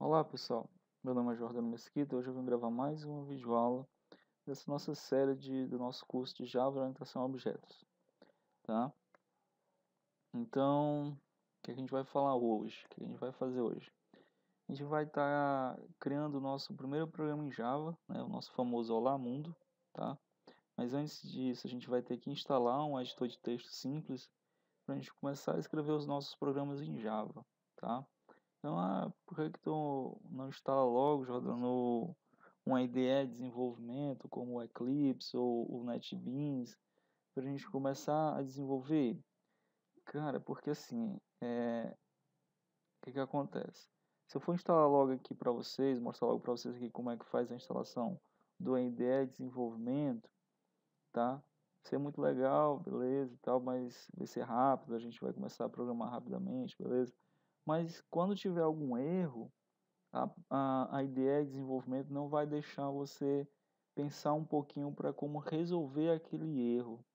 Olá pessoal, meu nome é Jordano Mesquita. Hoje eu vim gravar mais uma videoaula dessa nossa série do nosso curso de Java Orientação a Objetos, tá? Então, o que a gente vai falar hoje? O que a gente vai fazer hoje? A gente vai estar criando o nosso primeiro programa em Java, né, o nosso famoso Olá Mundo, tá? Mas antes disso, a gente vai ter que instalar um editor de texto simples para a gente começar a escrever os nossos programas em Java, tá? Então, por que tu não instala logo, Jordano, um IDE de desenvolvimento como o Eclipse ou o NetBeans para a gente começar a desenvolver? Cara, porque assim, o que acontece? Se eu for instalar logo aqui para vocês, mostrar logo para vocês aqui como é que faz a instalação do IDE de desenvolvimento, tá? Vai ser muito legal, beleza e tal, mas vai ser rápido, a gente vai começar a programar rapidamente, beleza? Mas quando tiver algum erro, a ideia de desenvolvimento não vai deixar você pensar um pouquinho para como resolver aquele erro,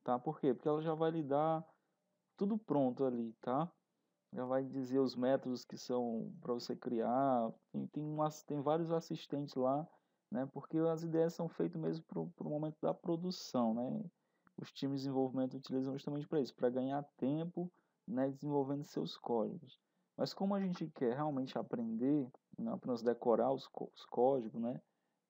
tá? Por quê? Porque ela já vai lhe dar tudo pronto ali, tá? Já vai dizer os métodos que são para você criar, tem vários assistentes lá, né? Porque as ideias são feitas mesmo para o momento da produção, né? Os times de desenvolvimento utilizam justamente para isso, para ganhar tempo, né, desenvolvendo seus códigos. Mas como a gente quer realmente aprender, não apenas decorar os códigos, né?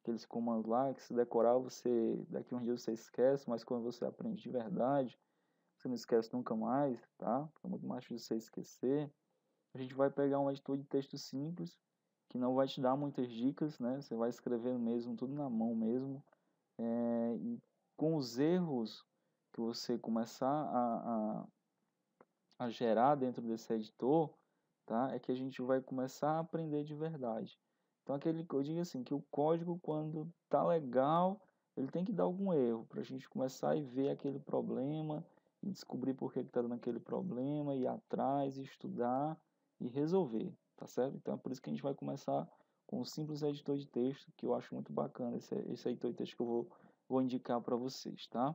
Aqueles comandos lá, que se decorar você, daqui a uns dias você esquece, mas quando você aprende de verdade, você não esquece nunca mais, tá? É muito mais difícil você esquecer. A gente vai pegar um editor de texto simples, que não vai te dar muitas dicas, né? Você vai escrever mesmo, tudo na mão mesmo. E com os erros que você começar a gerar dentro desse editor, tá? É que a gente vai começar a aprender de verdade. Então, eu digo assim, que o código, quando tá legal, ele tem que dar algum erro, para a gente começar a ver aquele problema, e descobrir por que está dando aquele problema, ir atrás, estudar e resolver, tá certo? Então, é por isso que a gente vai começar com um simples editor de texto, que eu acho muito bacana, esse editor de texto que eu vou indicar para vocês, tá?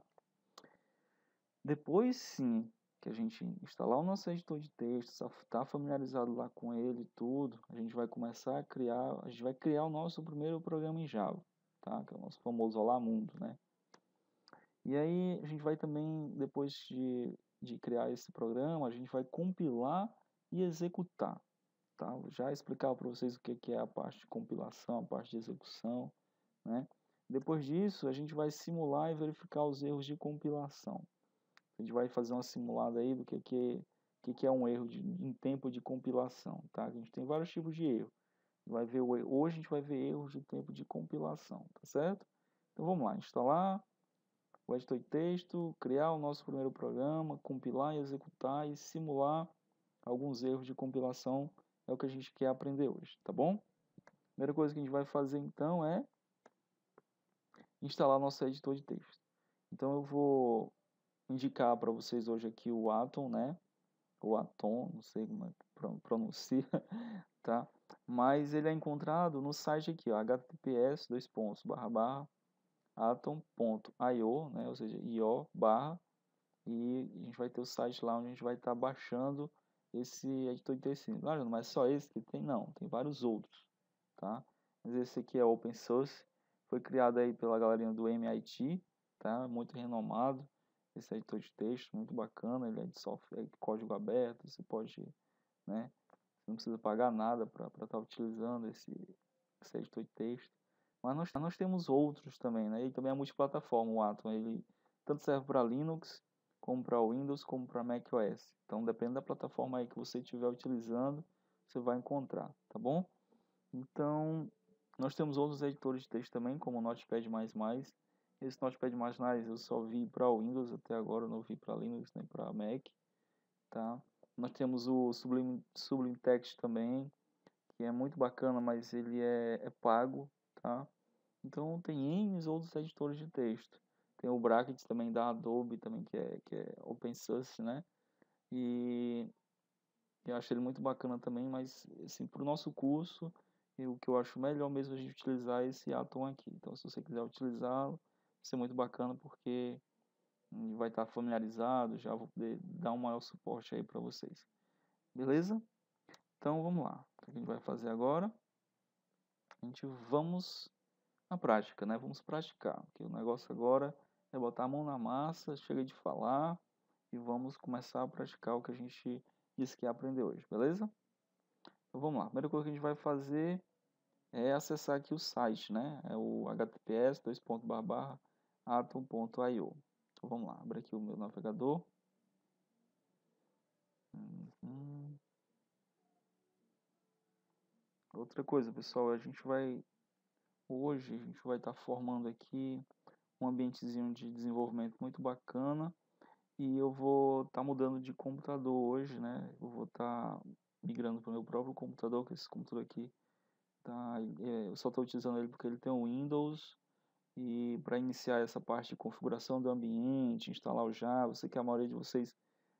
Depois sim que a gente instalar o nosso editor de texto, está familiarizado lá com ele e tudo, a gente vai começar a gente vai criar o nosso primeiro programa em Java, tá? Que é o nosso famoso Olá Mundo, né? E aí a gente vai também, depois de criar esse programa, a gente vai compilar e executar, tá? Vou já explicar para vocês o que é a parte de compilação, a parte de execução, né? Depois disso, a gente vai simular e verificar os erros de compilação. A gente vai fazer uma simulada aí do que é um erro em tempo de compilação, tá? A gente tem vários tipos de erro. Hoje a gente vai ver erros de tempo de compilação, tá certo? Então vamos lá, instalar o editor de texto, criar o nosso primeiro programa, compilar e executar e simular alguns erros de compilação é o que a gente quer aprender hoje, tá bom? Primeira coisa que a gente vai fazer então é instalar nosso editor de texto. Então eu vou indicar para vocês hoje aqui o Atom, né? O Atom, não sei como é que pronuncia, tá? Mas ele é encontrado no site aqui, ó, https://atom.io, né? Ou seja, io barra, e a gente vai ter o site lá onde a gente vai estar baixando esse editor de texto. Claro, não é só esse que tem, não, tem vários outros, tá? Mas esse aqui é open source, foi criado aí pela galerinha do MIT, tá? Muito renomado esse editor de texto, muito bacana, ele é de software, é de código aberto, você pode, né? Você não precisa pagar nada para estar utilizando esse editor de texto. Mas nós temos outros também, né? Ele também é multiplataforma, o Atom, ele tanto serve para Linux, como para Windows, como para macOS. Então, depende da plataforma aí que você estiver utilizando, você vai encontrar, tá bom? Então, nós temos outros editores de texto também, como o Notepad++. Esse Notepad++ eu só vi para Windows até agora, eu não vi para Linux nem para Mac, tá? Nós temos o Sublime Text também, que é muito bacana, mas ele é pago, tá? Então tem N outros editores de texto. Tem o Bracket também da Adobe também, que é open source, né? E eu acho ele muito bacana também, mas assim, para o nosso curso, o que eu acho melhor mesmo é a gente utilizar esse Atom aqui. Então se você quiser utilizá-lo, vai ser muito bacana porque vai estar familiarizado, já vou poder dar um maior suporte aí para vocês. Beleza? Então vamos lá. O que a gente vai fazer agora? gente vamos na prática, né? Vamos praticar, porque o negócio agora é botar a mão na massa, chega de falar e vamos começar a praticar o que a gente disse que ia aprender hoje, beleza? Então vamos lá. A primeira coisa que a gente vai fazer é acessar aqui o site, né? É o https://atom.io. Então vamos lá, abre aqui o meu navegador. Outra coisa, pessoal, hoje a gente vai estar formando aqui um ambientezinho de desenvolvimento muito bacana e eu vou estar mudando de computador hoje, né? Eu vou estar migrando para o meu próprio computador, que esse computador aqui eu só estou utilizando ele porque ele tem o Windows e para iniciar essa parte de configuração do ambiente, instalar o Java, eu sei que a maioria de vocês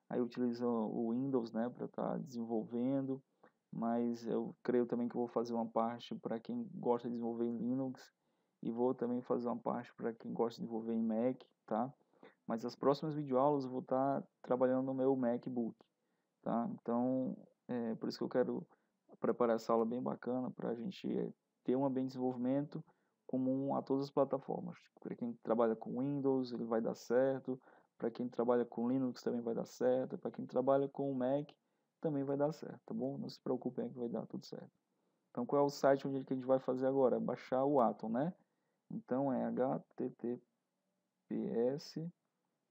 aí utilizam o Windows, né, para estar desenvolvendo, mas eu creio também que eu vou fazer uma parte para quem gosta de desenvolver em Linux e vou também fazer uma parte para quem gosta de desenvolver em Mac, tá? Mas as próximas videoaulas eu vou estar trabalhando no meu MacBook, tá? Então, por isso que eu quero preparar essa aula bem bacana para a gente ter um ambiente de desenvolvimento comum a todas as plataformas. Para quem trabalha com Windows, ele vai dar certo. Para quem trabalha com Linux, também vai dar certo. Para quem trabalha com Mac, também vai dar certo, tá bom? Não se preocupem que vai dar tudo certo. Então, qual é o site onde que a gente vai fazer agora? É baixar o Atom, né? Então, é https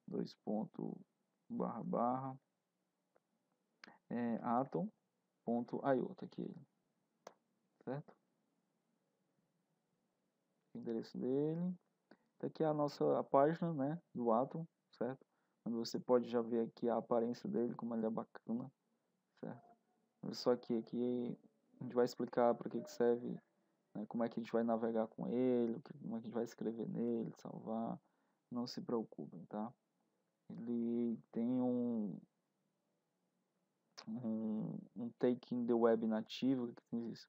dois ponto barra barra atom.io, tá aqui ele, certo? O endereço dele. Tá aqui a nossa página, né, do Atom, certo? Onde você pode já ver aqui a aparência dele, como ele é bacana, certo? Só que aqui a gente vai explicar para que serve, né, como é que a gente vai navegar com ele, como é que a gente vai escrever nele, salvar. Não se preocupem, tá? Ele tem um taking the web nativo, que diz isso.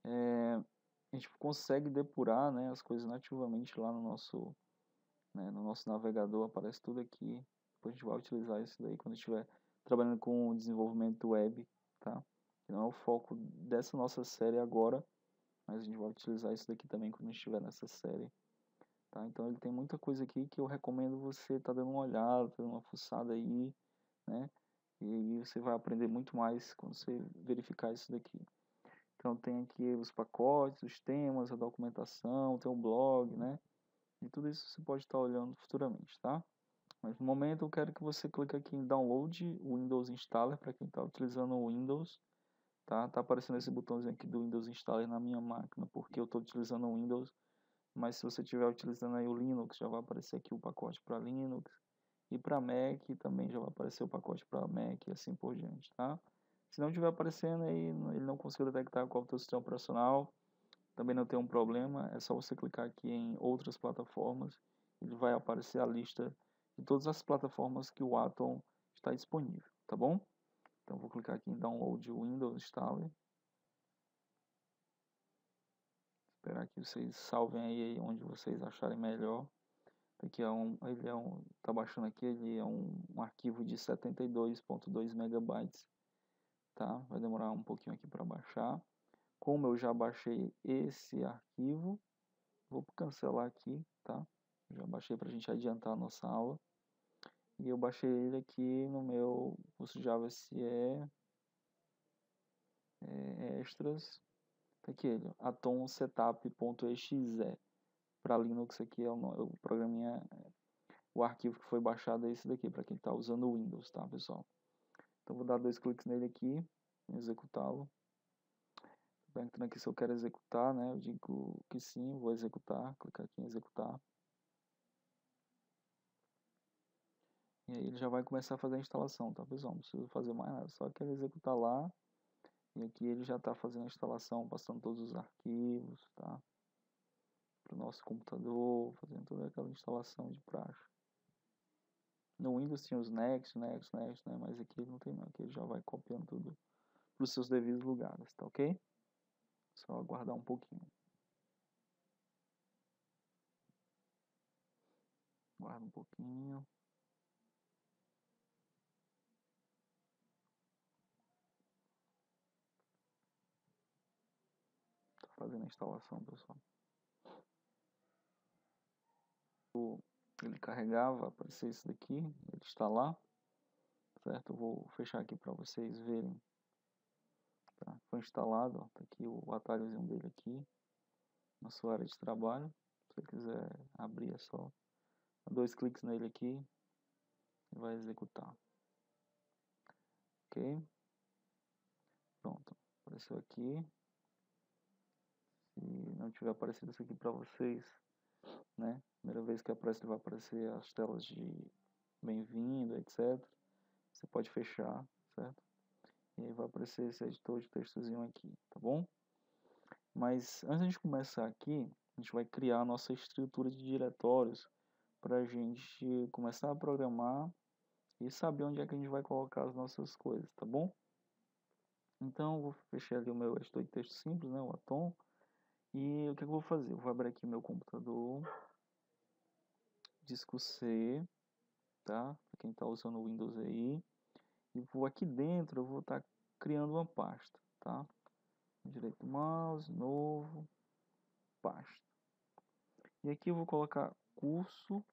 A gente consegue depurar, né, as coisas nativamente lá no nosso navegador, aparece tudo aqui. Depois a gente vai utilizar isso daí quando estiver trabalhando com o desenvolvimento web, tá? Que não é o foco dessa nossa série agora, mas a gente vai utilizar isso daqui também quando estiver nessa série, tá? Então ele tem muita coisa aqui que eu recomendo você estar dando uma olhada, dando uma fuçada aí, né? E aí você vai aprender muito mais quando você verificar isso daqui. Então tem aqui os pacotes, os temas, a documentação, tem um blog, né? E tudo isso você pode estar olhando futuramente, tá? Mas no momento eu quero que você clique aqui em Download o Windows Installer para quem está utilizando o Windows, tá? Tá aparecendo esse botãozinho aqui do Windows Installer na minha máquina porque eu estou utilizando o Windows, mas se você estiver utilizando aí o Linux, já vai aparecer aqui o pacote para Linux e para Mac também já vai aparecer o pacote para Mac e assim por diante, tá? Se não estiver aparecendo aí, ele não conseguiu detectar qual é o teu sistema operacional, também não tem um problema, é só você clicar aqui em outras plataformas, ele vai aparecer a lista de todas as plataformas que o Atom está disponível, tá bom? Então vou clicar aqui em Download Windows Installer. Esperar que vocês salvem aí onde vocês acharem melhor. Aqui tá baixando aqui, ele é um arquivo de 72.2 megabytes, tá? Vai demorar um pouquinho aqui para baixar. Como eu já baixei esse arquivo, vou cancelar aqui, tá? Já baixei para a gente adiantar a nossa aula. E eu baixei ele aqui no meu curso Java SE Extras. Tá aqui ele, atomsetup.exe. Para Linux aqui é o programinha, o arquivo que foi baixado é esse daqui, para quem está usando o Windows, tá, pessoal? Então vou dar 2 cliques nele aqui, executá-lo. Perguntando aqui se eu quero executar, né? Eu digo que sim, vou executar, clicar aqui em executar. E aí ele já vai começar a fazer a instalação, tá, pessoal? Não precisa fazer mais nada, só que ele executar lá. E aqui ele já está fazendo a instalação, passando todos os arquivos, tá? Para o nosso computador, fazendo toda aquela instalação de praxe. No Windows tinha os Next, né? Mas aqui não tem não, aqui ele já vai copiando tudo para os seus devidos lugares, tá ok? Só aguardar um pouquinho. Aguarda um pouquinho. Tá fazendo a instalação, pessoal. Ele carregar, vai aparecer isso daqui, ele está lá, certo? Eu vou fechar aqui para vocês verem. Tá? Foi instalado, ó, tá aqui o atalhozinho dele aqui, na sua área de trabalho. Se você quiser abrir, é só dar 2 cliques nele aqui e vai executar. Ok? Pronto, apareceu aqui. Se não tiver aparecido isso aqui para vocês, né? Primeira vez que aparece, vai aparecer as telas de bem-vindo, etc. Você pode fechar, certo? E aí vai aparecer esse editor de textozinho aqui, tá bom? Mas antes de a gente começar aqui, a gente vai criar a nossa estrutura de diretórios para a gente começar a programar e saber onde é que a gente vai colocar as nossas coisas, tá bom? Então eu vou fechar ali o meu editor de texto simples, né, o Atom. E o que eu vou fazer? Eu vou abrir aqui meu computador, disco C, tá? Para quem está usando o Windows aí. E vou aqui dentro, eu vou estar criando uma pasta, tá? Direito mouse, novo, pasta. E aqui eu vou colocar curso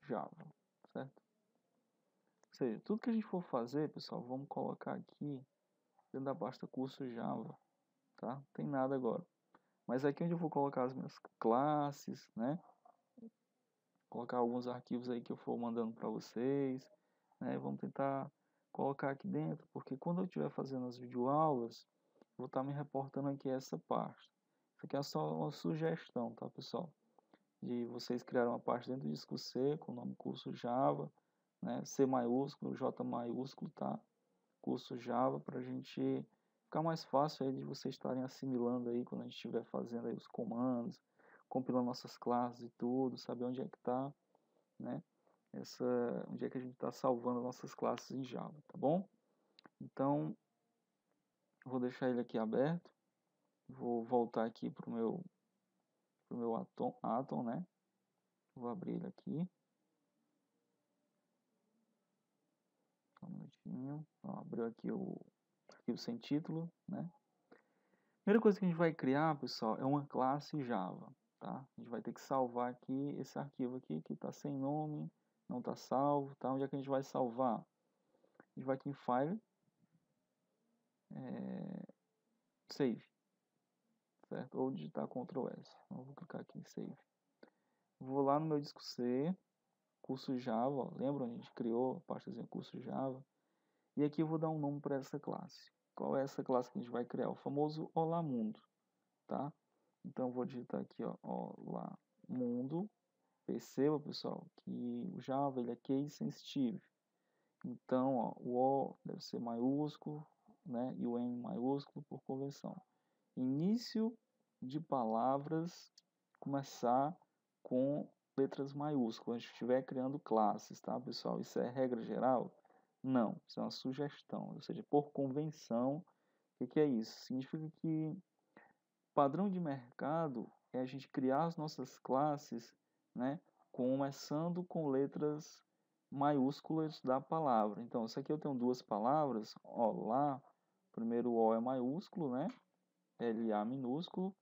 Java, certo? Ou seja, tudo que a gente for fazer, pessoal, vamos colocar aqui dentro da pasta curso Java, tá? Não tem nada agora. Mas aqui onde eu vou colocar as minhas classes, né? Colocar alguns arquivos aí que eu for mandando para vocês, né? Vamos tentar colocar aqui dentro, porque quando eu estiver fazendo as videoaulas, vou estar me reportando aqui essa parte. Isso aqui é só uma sugestão, tá, pessoal? De vocês criarem uma parte dentro do disco C, com o nome curso Java, né? C maiúsculo, J maiúsculo, tá? Curso Java, para a gente ficar mais fácil aí de vocês estarem assimilando aí, quando a gente estiver fazendo aí os comandos, compilando nossas classes e tudo, saber onde é que está, né? Onde é que a gente está salvando nossas classes em Java, tá bom? Então, vou deixar ele aqui aberto. Vou voltar aqui pro meu Atom, né? Vou abrir ele aqui. Um minutinho. Ó, abriu aqui o arquivo sem título, né? Primeira coisa que a gente vai criar, pessoal, é uma classe Java, tá? A gente vai ter que salvar aqui esse arquivo aqui que está sem nome, não está salvo, tá? Onde é que a gente vai salvar? A gente vai aqui em File, Save, certo? Ou digitar Ctrl S. Então, vou clicar aqui em Save. Vou lá no meu disco C, curso Java, ó, lembra? A gente criou a pastazinha curso Java. E aqui eu vou dar um nome para essa classe. Qual é essa classe que a gente vai criar? O famoso Olá Mundo, tá? Então eu vou digitar aqui, ó, Olá Mundo. Perceba, pessoal, que o Java ele é case sensitive. Então, ó, o O deve ser maiúsculo, né? E o M maiúsculo por convenção. Início de palavras começar com letras maiúsculas. Quando a gente estiver criando classes, tá, pessoal? Isso é regra geral? Não, isso é uma sugestão. Ou seja, por convenção, o que é isso? Significa que padrão de mercado é a gente criar as nossas classes, né, começando com letras maiúsculas da palavra. Então, se aqui eu tenho duas palavras, olá, primeiro O é maiúsculo, né, LA minúsculo,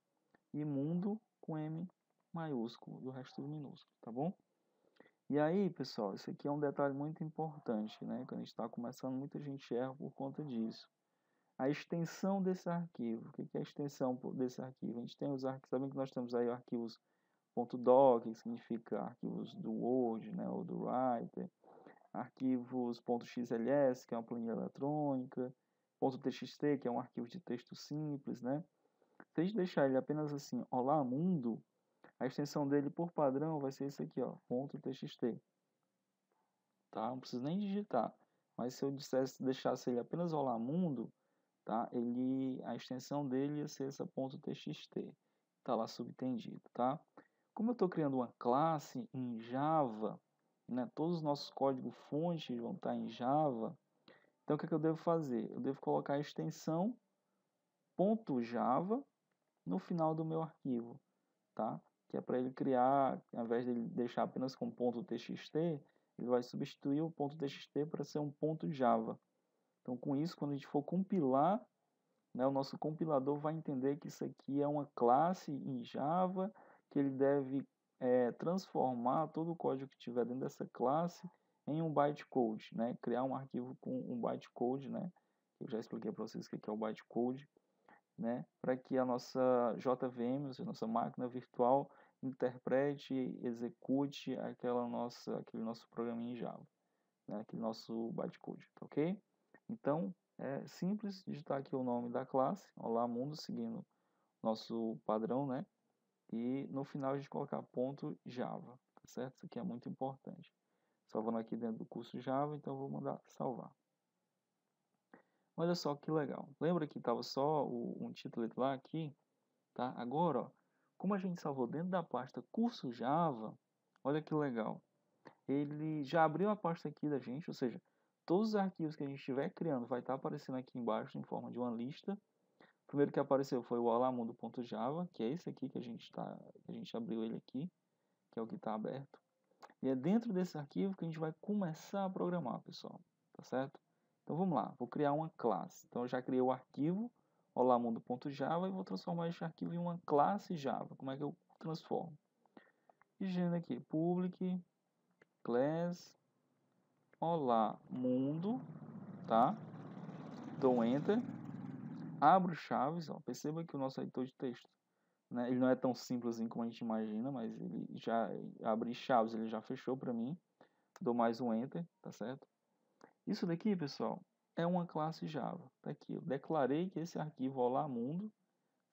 e mundo com M maiúsculo, e o resto tudo minúsculo, tá bom? E aí, pessoal, isso aqui é um detalhe muito importante, né, quando a gente está começando, muita gente erra por conta disso. A extensão desse arquivo. O que é a extensão desse arquivo? A gente tem os arquivos, sabem que nós temos aí arquivos .doc, que significa arquivos do Word, né, ou do Writer, arquivos .xls, que é uma planilha eletrônica, .txt, que é um arquivo de texto simples, né? Se a gente deixar ele apenas assim, olá mundo, a extensão dele por padrão vai ser isso aqui, ó, .txt, tá? Não preciso nem digitar, mas se eu deixasse ele apenas olá mundo, tá? A extensão dele ia ser essa .txt, tá lá subtendido, tá? Como eu estou criando uma classe em Java, né? Todos os nossos códigos fontes vão estar em Java. Então o que eu devo fazer? Eu devo colocar a extensão .java no final do meu arquivo, tá? Que é para ele criar, ao invés de ele deixar apenas com .txt, ele vai substituir o .txt para ser um .java. Então, com isso, quando a gente for compilar, né, o nosso compilador vai entender que isso aqui é uma classe em Java, que ele deve transformar todo o código que tiver dentro dessa classe em um bytecode, né? Criar um arquivo com um bytecode, né? Eu já expliquei para vocês o que é o bytecode, né? Para que a nossa JVM, ou seja, nossa máquina virtual, interprete e execute aquele nosso programa em Java, né? Aquele nosso bytecode, tá ok? Então, é simples digitar aqui o nome da classe, Olá Mundo, seguindo nosso padrão, né? E no final a gente colocar ponto Java, tá certo? Isso aqui é muito importante. Salvando aqui dentro do curso Java, então eu vou mandar salvar. Olha só que legal. Lembra que estava só um título lá aqui? Tá? Agora, ó, como a gente salvou dentro da pasta curso Java, olha que legal. Ele já abriu a pasta aqui da gente, ou seja, todos os arquivos que a gente estiver criando vai estar aparecendo aqui embaixo em forma de uma lista. O primeiro que apareceu foi o olamundo.java, que é esse aqui que a gente abriu ele aqui, que é o que está aberto. E é dentro desse arquivo que a gente vai começar a programar, pessoal, tá certo? Então vamos lá, vou criar uma classe. Então eu já criei o arquivo olamundo.java e vou transformar esse arquivo em uma classe Java. Como é que eu transformo? Dizendo aqui, public class olá mundo, tá? Dou enter, abro chaves, ó. Perceba que o nosso editor de texto, né, ele não é tão simples assim como a gente imagina, mas ele já abre chaves, ele já fechou para mim. Dou mais um enter, tá certo? Isso daqui, pessoal, é uma classe Java. Tá aqui, eu declarei que esse arquivo olá mundo,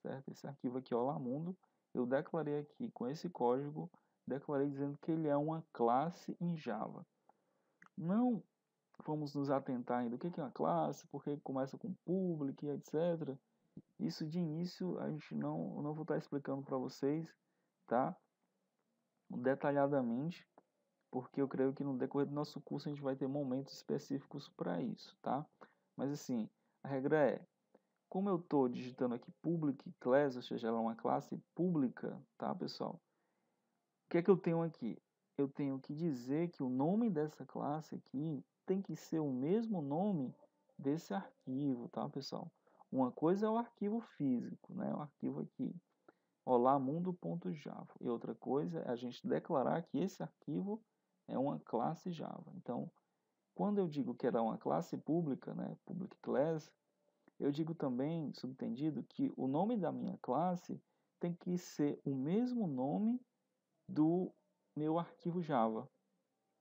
certo? Esse arquivo aqui olá mundo, eu declarei aqui com esse código, declarei dizendo que ele é uma classe em Java. Não vamos nos atentar ainda o que é uma classe, porque começa com public, etc. Isso de início a gente não vou estar explicando para vocês, tá? Detalhadamente, porque eu creio que no decorrer do nosso curso a gente vai ter momentos específicos para isso, tá? Mas assim, a regra é, como eu estou digitando aqui public class, ou seja, ela é uma classe pública, tá, pessoal? O que é que eu tenho aqui? Eu tenho que dizer que o nome dessa classe aqui tem que ser o mesmo nome desse arquivo, tá, pessoal? Uma coisa é o arquivo físico, né? O arquivo aqui, olamundo.java. E outra coisa é a gente declarar que esse arquivo é uma classe Java. Então, quando eu digo que era uma classe pública, né, public class, eu digo também, subentendido, que o nome da minha classe tem que ser o mesmo nome do meu arquivo Java,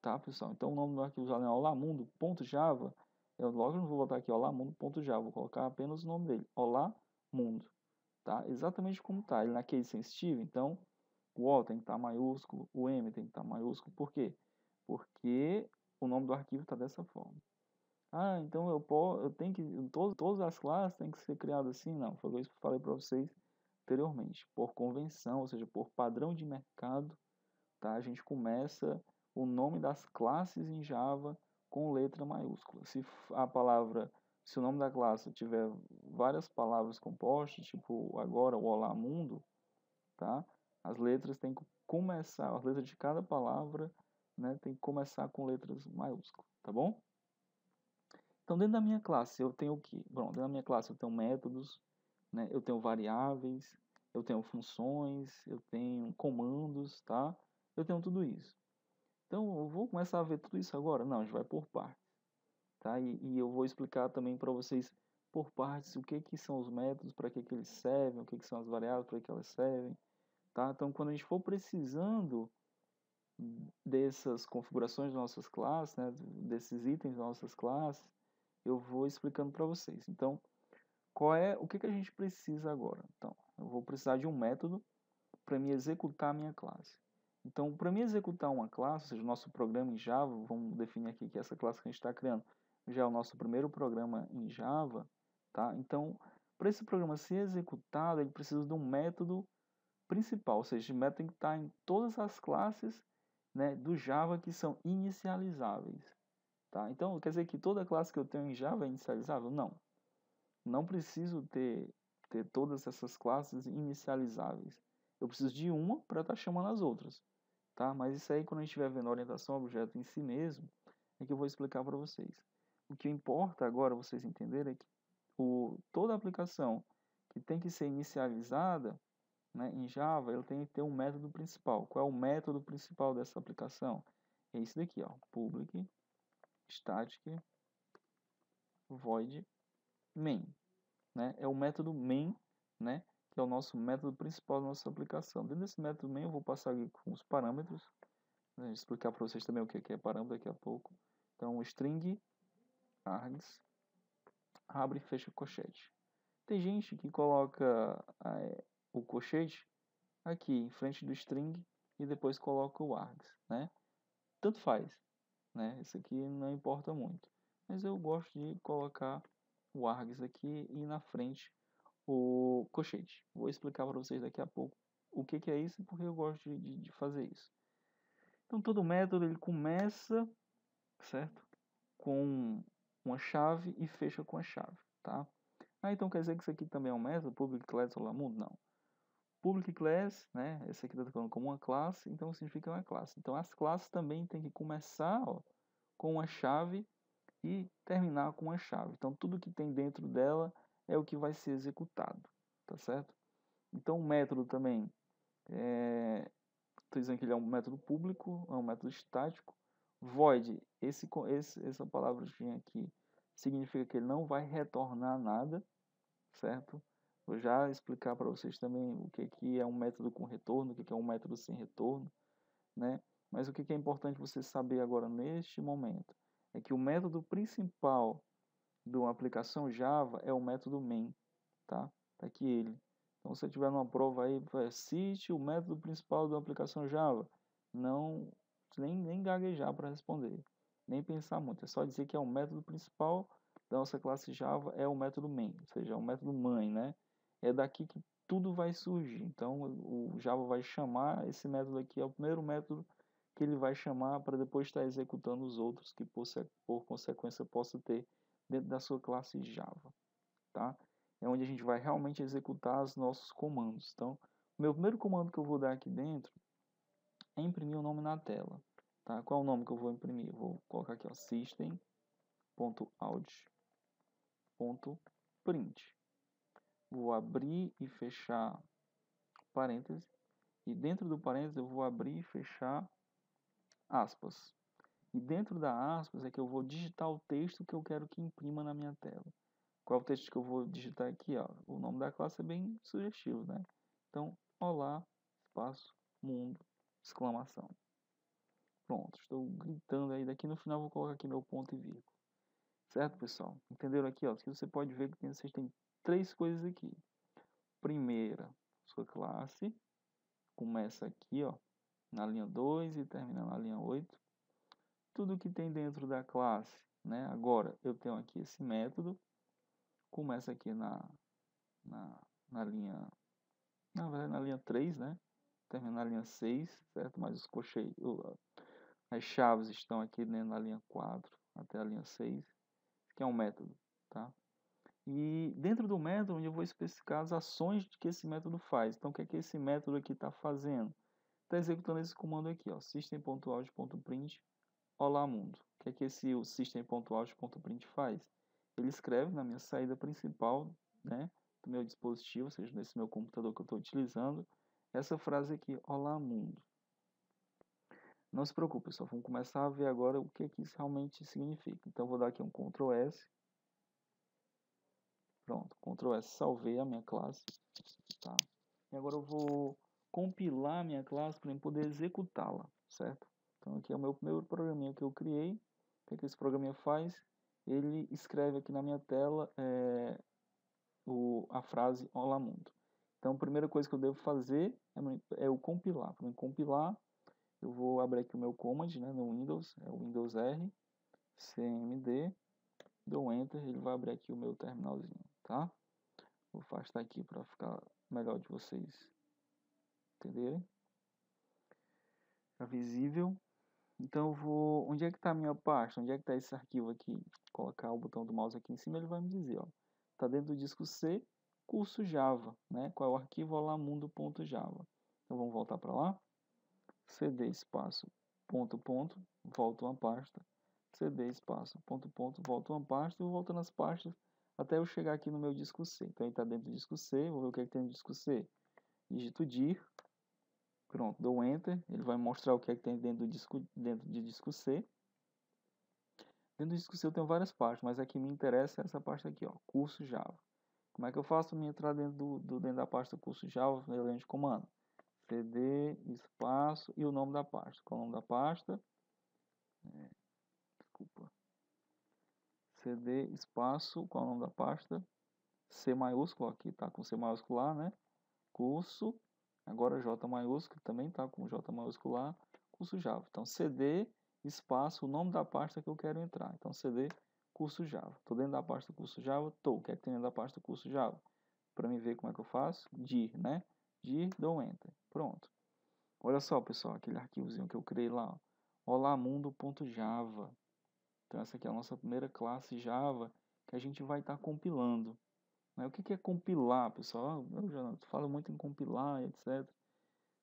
tá, pessoal? Então, o nome do arquivo Java é olamundo.java. Eu logo não vou botar aqui olamundo.java, vou colocar apenas o nome dele, olamundo, tá? Exatamente como tá, ele na case sensitive, então o O tem que estar maiúsculo, o M tem que estar maiúsculo. Por quê? Porque o nome do arquivo está dessa forma. Ah, então eu tenho que todas as classes têm que ser criadas assim? Não, foi isso que eu falei para vocês anteriormente. Por convenção, ou seja, por padrão de mercado, tá? A gente começa o nome das classes em Java com letra maiúscula. Se o nome da classe tiver várias palavras compostas, tipo agora o Olá Mundo, tá? As letras têm que começar, as letras de cada palavra, né, tem que começar com letras maiúsculas, tá bom? Então, dentro da minha classe, eu tenho o quê? Bom, dentro da minha classe eu tenho métodos, né, eu tenho variáveis, eu tenho funções, eu tenho comandos, tá? Eu tenho tudo isso. Então, eu vou começar a ver tudo isso agora? Não, a gente vai por partes, tá? E eu vou explicar também para vocês por partes o que são os métodos, para que eles servem, o que são as variáveis, para que elas servem, tá? Então, quando a gente for precisando dessas configurações das nossas classes, né, desses itens das nossas classes, eu vou explicando para vocês. Então, o que a gente precisa agora? Então, eu vou precisar de um método para me executar a minha classe. Então, para me executar uma classe, ou seja, o nosso programa em Java, vamos definir aqui que essa classe que a gente está criando já é o nosso primeiro programa em Java, tá? Então, para esse programa ser executado, ele precisa de um método principal, ou seja, esse método tem que estar em todas as classes, né, do Java que são inicializáveis, tá? Então, quer dizer que toda classe que eu tenho em Java é inicializável? Não. Não preciso ter todas essas classes inicializáveis. Eu preciso de uma para estar chamando as outras, tá? Mas isso aí, quando a gente estiver vendo a orientação ao objeto em si mesmo, é que eu vou explicar para vocês. o que importa agora vocês entenderem é que toda aplicação que tem que ser inicializada, né, em Java, ele tem que ter um método principal. Qual é o método principal dessa aplicação? É esse daqui, ó, public static void main, né? É o método main, né, que é o nosso método principal da nossa aplicação. Dentro desse método main eu vou passar aqui com os parâmetros, né, explicar para vocês também o que é parâmetro daqui a pouco. Então, string args abre e fecha colchete. Tem gente que coloca o colchete aqui em frente do string e depois coloca o args, né? Tanto faz, né? Isso aqui não importa muito. Mas eu gosto de colocar o args aqui e na frente o colchete. Vou explicar para vocês daqui a pouco o que é isso e porque eu gosto de fazer isso. Então todo método ele começa, certo? Com uma chave e fecha com a chave, tá? Então quer dizer que isso aqui também é um método, public class Olamundo? Não. Public class, né? Esse aqui está falando como uma classe, então significa uma classe. Então as classes também tem que começar, ó, com uma chave e terminar com uma chave. Então tudo que tem dentro dela é o que vai ser executado, tá certo? Então o método também, estou dizendo que ele é um método público, é um método estático. Void, essa palavrinha aqui significa que ele não vai retornar nada, certo? Vou já explicar para vocês também o que é um método com retorno, o que é um método sem retorno, né? Mas o que é importante você saber agora neste momento é que o método principal de uma aplicação Java é o método main, tá? Tá aqui ele. Então, se você tiver numa prova aí, cite o método principal de uma aplicação Java. Não, nem gaguejar para responder, nem pensar muito. É só dizer que é o método principal da nossa classe Java é o método main, ou seja, é o método mãe, né? É daqui que tudo vai surgir. Então, o Java vai chamar esse método aqui, é o primeiro método que ele vai chamar para depois estar executando os outros que, por consequência, possa ter dentro da sua classe Java, tá? É onde a gente vai realmente executar os nossos comandos. Então, o meu primeiro comando que eu vou dar aqui dentro é imprimir o nome na tela, tá? Qual é o nome que eu vou imprimir? Eu vou colocar aqui, ó, system.out.print. Vou abrir e fechar parênteses, e dentro do parênteses eu vou abrir e fechar aspas. E dentro da aspas é que eu vou digitar o texto que eu quero que imprima na minha tela. Qual é o texto que eu vou digitar aqui? Ó? O nome da classe é bem sugestivo, né? Então, olá, espaço, mundo, exclamação. Pronto, estou gritando aí. Daqui no final eu vou colocar aqui meu ponto e vírgula. Certo, pessoal? Entenderam aqui? Ó? Aqui você pode ver que vocês têm três coisas aqui. Primeira, sua classe. Começa aqui, ó, na linha 2 e termina na linha 8. Tudo que tem dentro da classe, né? Agora, eu tenho aqui esse método. Começa aqui na linha, na verdade, na linha 3, né? Termina na linha 6, certo? Mas os as chaves estão aqui, né, na linha 4 até a linha 6, que é um método, tá? E dentro do método eu vou especificar as ações que esse método faz. Então, o que é que esse método aqui está fazendo? Está executando esse comando aqui, ó, system.out.print olá mundo. O que é que o system.out.print faz? Ele escreve na minha saída principal, né, do meu dispositivo, ou seja, nesse meu computador que eu estou utilizando, essa frase aqui, olá mundo. Não se preocupe, pessoal, vamos começar a ver agora o que é que isso realmente significa. Então, eu vou dar aqui um Ctrl S. Pronto, Ctrl S, salvei a minha classe, tá? E agora eu vou compilar a minha classe para poder executá-la, certo? Então, aqui é o meu primeiro programinha que eu criei. O que é que esse programinha faz? Ele escreve aqui na minha tela a frase Olá Mundo. Então, a primeira coisa que eu devo fazer é o compilar. Para compilar, eu vou abrir aqui o meu command, né, no Windows, é o Windows R, cmd, dou Enter, ele vai abrir aqui o meu terminalzinho, tá? Vou afastar aqui para ficar melhor de vocês entenderem. Fica visível. Então eu vou... Onde é que está a minha pasta? Onde é que está esse arquivo aqui? Vou colocar o botão do mouse aqui em cima, ele vai me dizer, ó. Está dentro do disco C, curso Java, né? Qual é o arquivo? olamundo.java. Então vamos voltar para lá. cd espaço ponto, volto uma pasta. cd espaço, ponto, ponto, volto uma pasta, eu vou voltando as pastas até eu chegar aqui no meu disco C. Então ele está dentro do disco C, vou ver o que é que tem no disco C. Digito dir, pronto, dou Enter, ele vai mostrar o que é que tem dentro de disco C. Dentro do disco C eu tenho várias pastas, mas a que me interessa é essa pasta aqui, ó, curso Java. Como é que eu faço para entrar dentro da pasta curso Java, na linha de comando? cd, espaço e o nome da pasta. Qual é o nome da pasta? Desculpa. cd, espaço, qual é o nome da pasta? C maiúsculo, aqui tá com C maiúsculo lá, né? Curso, agora J maiúsculo, também tá com J maiúsculo lá, curso Java. Então, cd, espaço, o nome da pasta que eu quero entrar. Então, cd, curso Java. Tô dentro da pasta curso Java? Tô. O que é que tem dentro da pasta curso Java? Para mim ver como é que eu faço, dir, né? Dir, dou Enter. Pronto. Olha só, pessoal, aquele arquivozinho que eu criei lá, ó. olamundo.java. Então, essa aqui é a nossa primeira classe Java que a gente vai estar compilando. Né? O que é compilar, pessoal? Eu já falo muito em compilar, etc.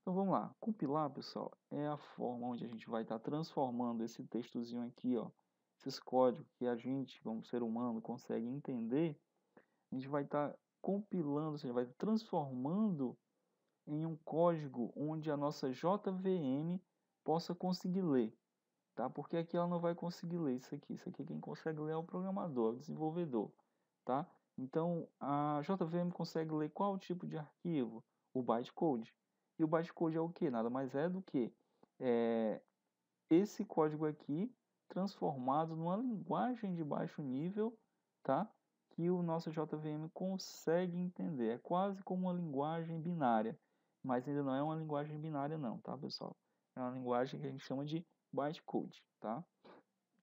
Então, vamos lá. Compilar, pessoal, é a forma onde a gente vai estar transformando esse textozinho aqui, ó. Esses códigos que a gente, como ser humano, consegue entender. A gente vai estar compilando, ou seja, vai transformando em um código onde a nossa JVM possa conseguir ler, tá? Porque aqui ela não vai conseguir ler isso aqui. Isso aqui quem consegue ler é o programador, o desenvolvedor, tá? Então, a JVM consegue ler qual tipo de arquivo? O bytecode. E o bytecode é o que? Nada mais é do que esse código aqui transformado numa linguagem de baixo nível, tá? Que o nosso JVM consegue entender. É quase como uma linguagem binária, mas ainda não é uma linguagem binária não, tá, pessoal? É uma linguagem que a gente chama de bytecode, tá?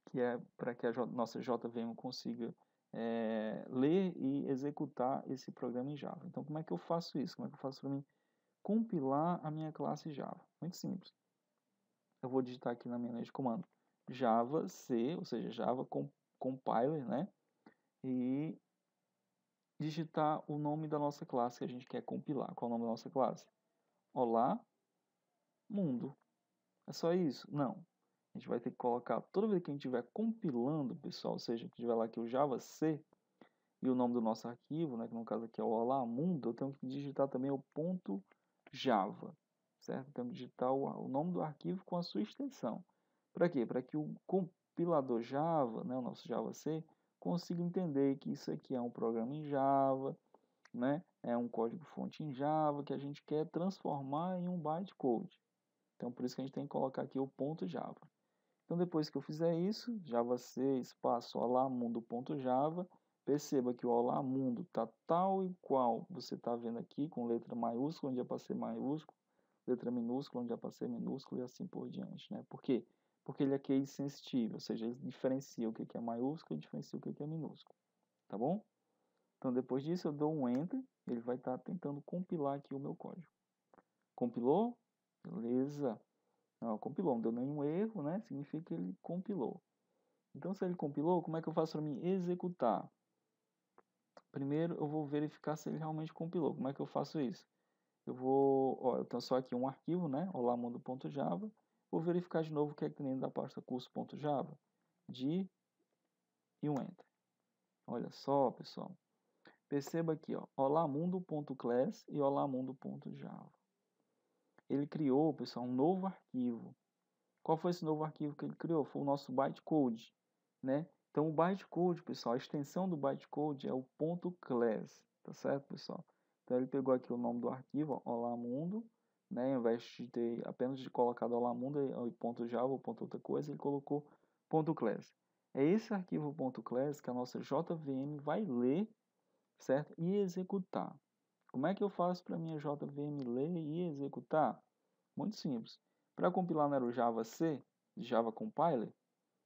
Que é para que a nossa JVM consiga ler e executar esse programa em Java. Então, como é que eu faço isso? Como é que eu faço para mim compilar a minha classe Java? Muito simples. Eu vou digitar aqui na minha linha de comando Java C, ou seja, Java Compiler, né? E digitar o nome da nossa classe que a gente quer compilar. Qual é o nome da nossa classe? Olá, mundo. É só isso? Não. A gente vai ter que colocar, toda vez que a gente estiver compilando, pessoal, ou seja, que tiver lá aqui o Java C e o nome do nosso arquivo, né, que no caso aqui é o Olá Mundo, eu tenho que digitar também o ponto Java, certo? Então, digitar o nome do arquivo com a sua extensão. Para quê? Para que o compilador Java, né, o nosso Java C, consiga entender que isso aqui é um programa em Java, né? É um código-fonte em Java que a gente quer transformar em um bytecode. Então, por isso que a gente tem que colocar aqui o ponto Java. Então, depois que eu fizer isso, Java C, espaço, olamundo.java, perceba que o Olá Mundo está tal e qual você está vendo aqui, com letra maiúscula, onde é para ser maiúsculo, letra minúscula, onde é para ser minúsculo e assim por diante, né? Por quê? Porque ele é case sensitivo, ou seja, ele diferencia o que é maiúsculo e diferencia o que é minúsculo, tá bom? Então, depois disso, eu dou um Enter, ele vai estar tentando compilar aqui o meu código. Compilou? Beleza. Não, compilou, não deu nenhum erro, né? Significa que ele compilou. Então, se ele compilou, como é que eu faço para me executar? Primeiro, eu vou verificar se ele realmente compilou. Como é que eu faço isso? Eu tenho só aqui um arquivo, né? olamundo.java. Vou verificar de novo o que é que tem dentro da pasta curso.java. Dir e um Enter. Olha só, pessoal. Perceba aqui, ó, olamundo.class e olamundo.java. Ele criou, pessoal, um novo arquivo. Qual foi esse novo arquivo que ele criou? Foi o nosso bytecode, né? Então, o bytecode, pessoal, a extensão do bytecode é o .class, tá certo, pessoal? Então, ele pegou aqui o nome do arquivo, ó, olamundo, né? Ao invés de ter apenas de colocar olamundo e .java ou outra coisa, ele colocou .class. É esse arquivo .class que a nossa JVM vai ler, certo? E executar. Como é que eu faço para minha JVM ler e executar? Muito simples. Para compilar não era o Java C, Java Compiler?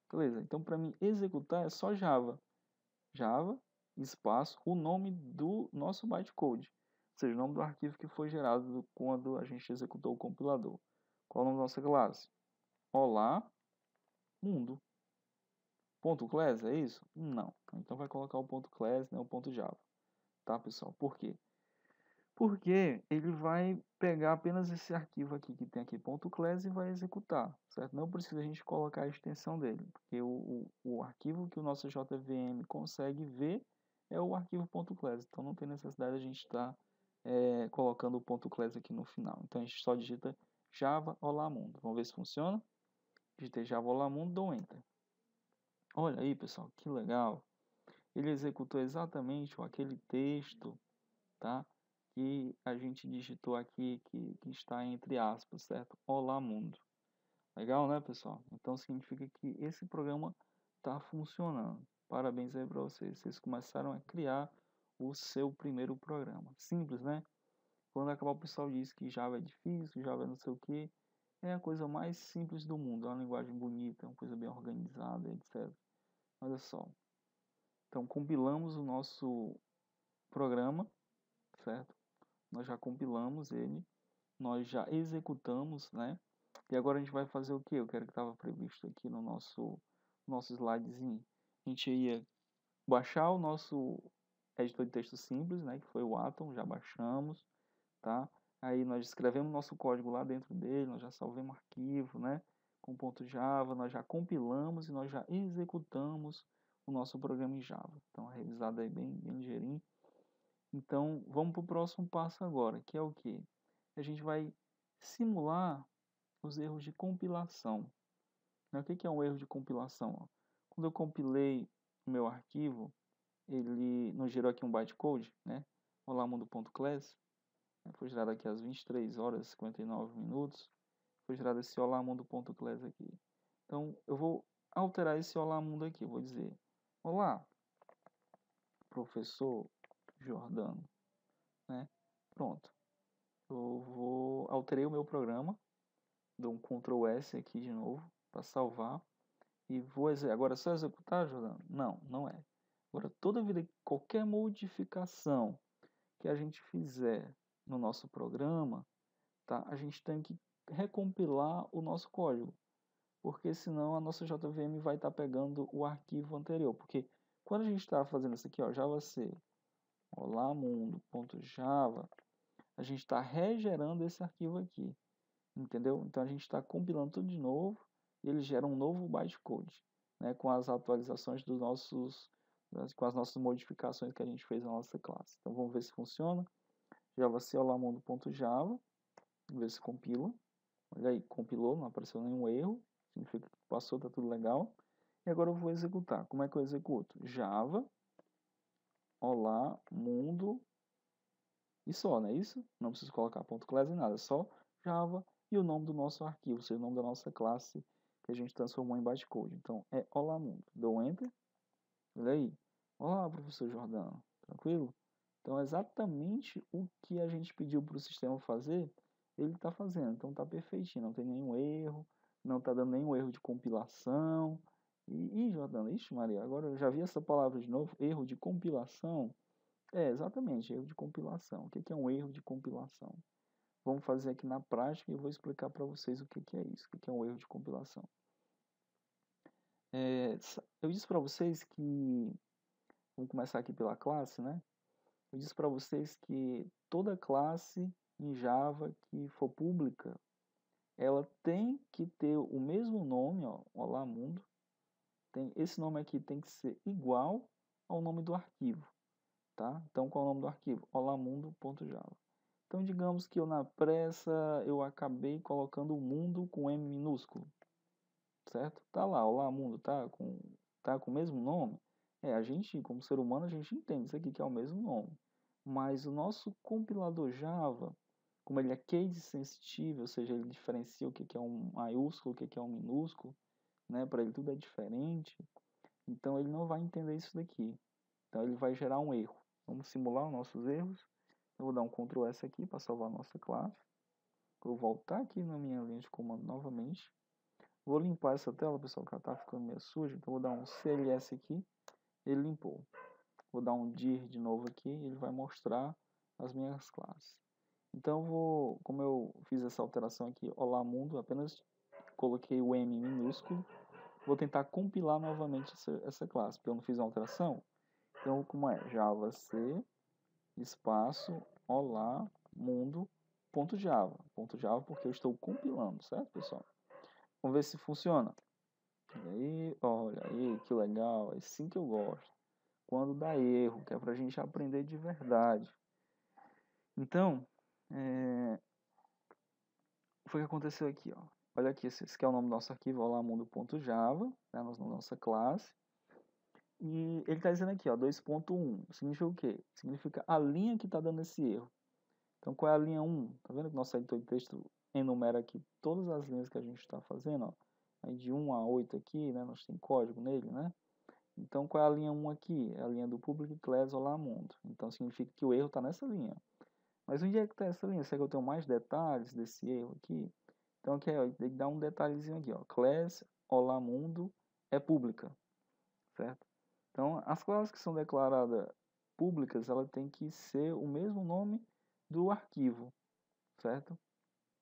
Beleza, então para mim executar é só Java. Java, espaço, o nome do nosso bytecode. Ou seja, o nome do arquivo que foi gerado quando a gente executou o compilador. Qual é o nome da nossa classe? Olá, mundo. Ponto .class, é isso? Não. Então vai colocar o ponto .class, né, o ponto .java. Tá, pessoal? Por quê? Porque ele vai pegar apenas esse arquivo aqui que tem aqui .class e vai executar, certo? Não precisa a gente colocar a extensão dele, porque o arquivo que o nosso JVM consegue ver é o arquivo .class, então não tem necessidade de a gente estar colocando o .class aqui no final. Então a gente só digita Java Olá Mundo. Vamos ver se funciona? Digitei Java Olá Mundo, dou Enter. Olha aí, pessoal, que legal. Ele executou exatamente aquele texto, tá? Que a gente digitou aqui, que está entre aspas, certo? Olá Mundo. Legal, né, pessoal? Então significa que esse programa está funcionando. Parabéns aí para vocês. Vocês começaram a criar o seu primeiro programa. Simples, né? Quando acabar o pessoal diz que Java é difícil, Java é não sei o que, é a coisa mais simples do mundo. É uma linguagem bonita, uma coisa bem organizada, etc. Olha só. Então compilamos o nosso programa, certo? Nós já compilamos ele, nós já executamos, né? E agora a gente vai fazer o que? Eu quero que estava previsto aqui no nosso slidezinho. A gente ia baixar o nosso editor de texto simples, né? Que foi o Atom, já baixamos, tá? Aí nós escrevemos nosso código lá dentro dele, nós já salvemos arquivo, né? Com .java, nós já compilamos e nós já executamos o nosso programa em Java. Então, revisado aí bem ligeirinho. Então, vamos para o próximo passo agora, que é o quê? A gente vai simular os erros de compilação. O que é um erro de compilação? Quando eu compilei o meu arquivo, ele nos gerou aqui um bytecode, né? Olá mundo.class, foi gerado aqui às 23 horas e 59 minutos, foi gerado esse olá mundo.class aqui. Então, eu vou alterar esse olá mundo aqui, eu vou dizer, olá, professor Jordano, né? Pronto. Alterei o meu programa, dou um Ctrl S aqui de novo para salvar e vou agora é só executar, Jordano? Não, não é. Agora toda vida qualquer modificação que a gente fizer no nosso programa, tá? A gente tem que recompilar o nosso código, porque senão a nossa JVM vai estar pegando o arquivo anterior, porque quando a gente está fazendo isso aqui, ó, javac olá mundo.java, a gente está regerando esse arquivo aqui. Entendeu? Então a gente está compilando tudo de novo e ele gera um novo bytecode, né, com as atualizações dos com as nossas modificações que a gente fez na nossa classe. Então vamos ver se funciona. Javac olamundo.java, vamos ver se compila. Olha aí, compilou, não apareceu nenhum erro, significa que passou, tá tudo legal. E agora eu vou executar. Como é que eu executo? Java, olá, mundo, e só, não é isso? Não preciso colocar .class nem nada, só Java e o nome do nosso arquivo, ou seja, o nome da nossa classe que a gente transformou em bytecode. Então, é Olá Mundo. Dou Enter. Olha aí. Olá, professor Jordano. Tranquilo? Então, é exatamente o que a gente pediu para o sistema fazer, ele está fazendo. Então, está perfeitinho, não tem nenhum erro, não está dando nenhum erro de compilação. Jordano, ixi Maria, agora eu já vi essa palavra de novo, erro de compilação. É, exatamente, erro de compilação. O que é um erro de compilação? Vamos fazer aqui na prática e eu vou explicar para vocês o que é isso, o que é um erro de compilação. Eu disse para vocês que, vamos começar aqui pela classe, né? Eu disse para vocês que toda classe em Java que for pública, ela tem que ter o mesmo nome, ó, Olá Mundo. Esse nome aqui tem que ser igual ao nome do arquivo, tá? Então, qual é o nome do arquivo? olamundo.java. Então, digamos que eu na pressa eu acabei colocando o mundo com M minúsculo, certo? Tá lá, olá mundo, tá com o mesmo nome. A gente, como ser humano, a gente entende isso aqui que é o mesmo nome. Mas o nosso compilador Java, como ele é case sensitivo, ou seja, ele diferencia o que é um maiúsculo, o que é um minúsculo, né? Para ele tudo é diferente. Então ele não vai entender isso daqui. Então ele vai gerar um erro. Vamos simular os nossos erros. Eu vou dar um Ctrl S aqui para salvar a nossa classe. Vou voltar aqui na minha linha de comando novamente. Vou limpar essa tela, pessoal, que ela está ficando meio suja. Então vou dar um CLS aqui. Ele limpou. Vou dar um dir de novo aqui. E ele vai mostrar as minhas classes. Então como eu fiz essa alteração aqui, olá mundo, apenas coloquei o M minúsculo. Vou tentar compilar novamente essa classe, porque eu não fiz uma alteração. Então como é? Javac espaço olá mundo.java. .java porque eu estou compilando, certo, pessoal? Vamos ver se funciona. Olha aí, que legal. É assim que eu gosto. Quando dá erro, que é pra gente aprender de verdade. Então, foi o que aconteceu aqui, ó. Olha aqui, esse aqui é o nome do nosso arquivo, olá mundo.java, né, na nossa classe. E ele está dizendo aqui, ó, 2.1. Significa o quê? Significa a linha que está dando esse erro. Então, qual é a linha 1? Tá vendo que o nosso editor de texto enumera aqui todas as linhas que a gente está fazendo, ó. Aí de 1 a 8 aqui, né, nós tem código nele, né? Então, qual é a linha 1 aqui? É a linha do public class olá mundo. Então, significa que o erro está nessa linha. Mas onde é que está essa linha? Será que eu tenho mais detalhes desse erro aqui? Então, aqui, ó, tem que dar um detalhezinho aqui, ó. Class olá mundo é pública, certo? Então, as classes que são declaradas públicas, ela tem que ser o mesmo nome do arquivo, certo?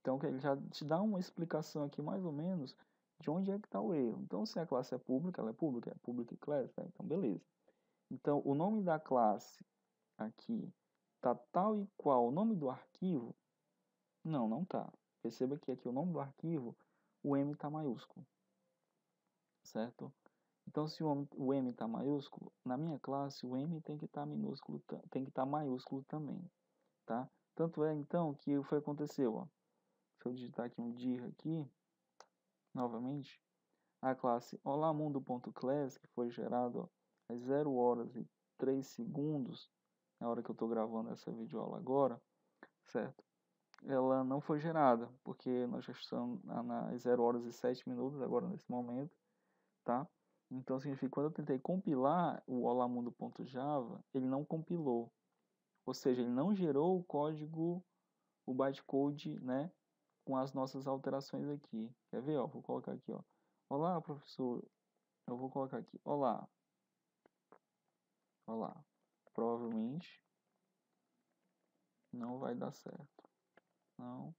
Então, ele já te dá uma explicação aqui, mais ou menos, de onde é que está o erro. Então, se a classe é pública, ela é public class, tá? Então, beleza. Então, o nome da classe aqui tá tal e qual o nome do arquivo? Não, não tá. Perceba que aqui o nome do arquivo, o M está maiúsculo, certo? Então, se o M está maiúsculo, na minha classe o M tem que estar minúsculo, tem que estar maiúsculo também, tá? Tanto é, então, que foi aconteceu, ó. Se eu digitar aqui um dir aqui, novamente, a classe olamundo.class, que foi gerado às 0 horas e 3 segundos, na hora que eu estou gravando essa videoaula agora, certo? Ela não foi gerada, porque nós já estamos nas 0 horas e 7 minutos agora nesse momento, tá? Então significa que quando eu tentei compilar o olamundo.java, ele não compilou. Ou seja, ele não gerou o código, o bytecode, né, com as nossas alterações aqui. Quer ver, ó? Vou colocar aqui, ó. Olá, professor. Eu vou colocar aqui. Olá. Olá. Provavelmente não vai dar certo. Não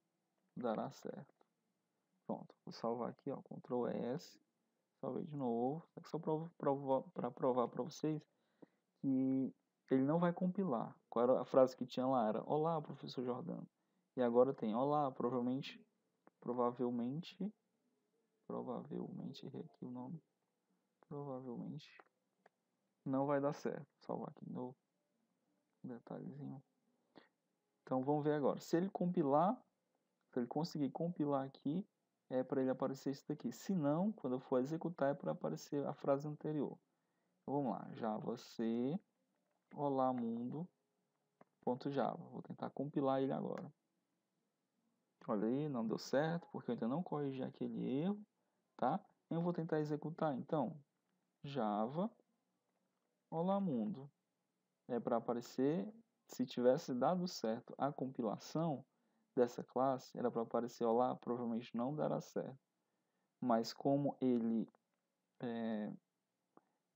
dará certo. Pronto. Vou salvar aqui, ó. Ctrl S. Salvei de novo. É só para provar para vocês que ele não vai compilar. Qual era a frase que tinha lá? Era olá, professor Jordano. E agora tem olá, provavelmente, errei aqui o nome, provavelmente não vai dar certo. Vou salvar aqui de novo, um detalhezinho. Então vamos ver agora. Se ele compilar, se ele conseguir compilar aqui, é para ele aparecer isso daqui. Se não, quando eu for executar, é para aparecer a frase anterior. Então, vamos lá, Java C, olá mundo.java. Vou tentar compilar ele agora. Olha aí, não deu certo, porque eu ainda não corrigi aquele erro, tá? Eu vou tentar executar, então, Java, olá mundo. É para aparecer, se tivesse dado certo a compilação dessa classe, era para aparecer olá, provavelmente não dará certo. Mas como ele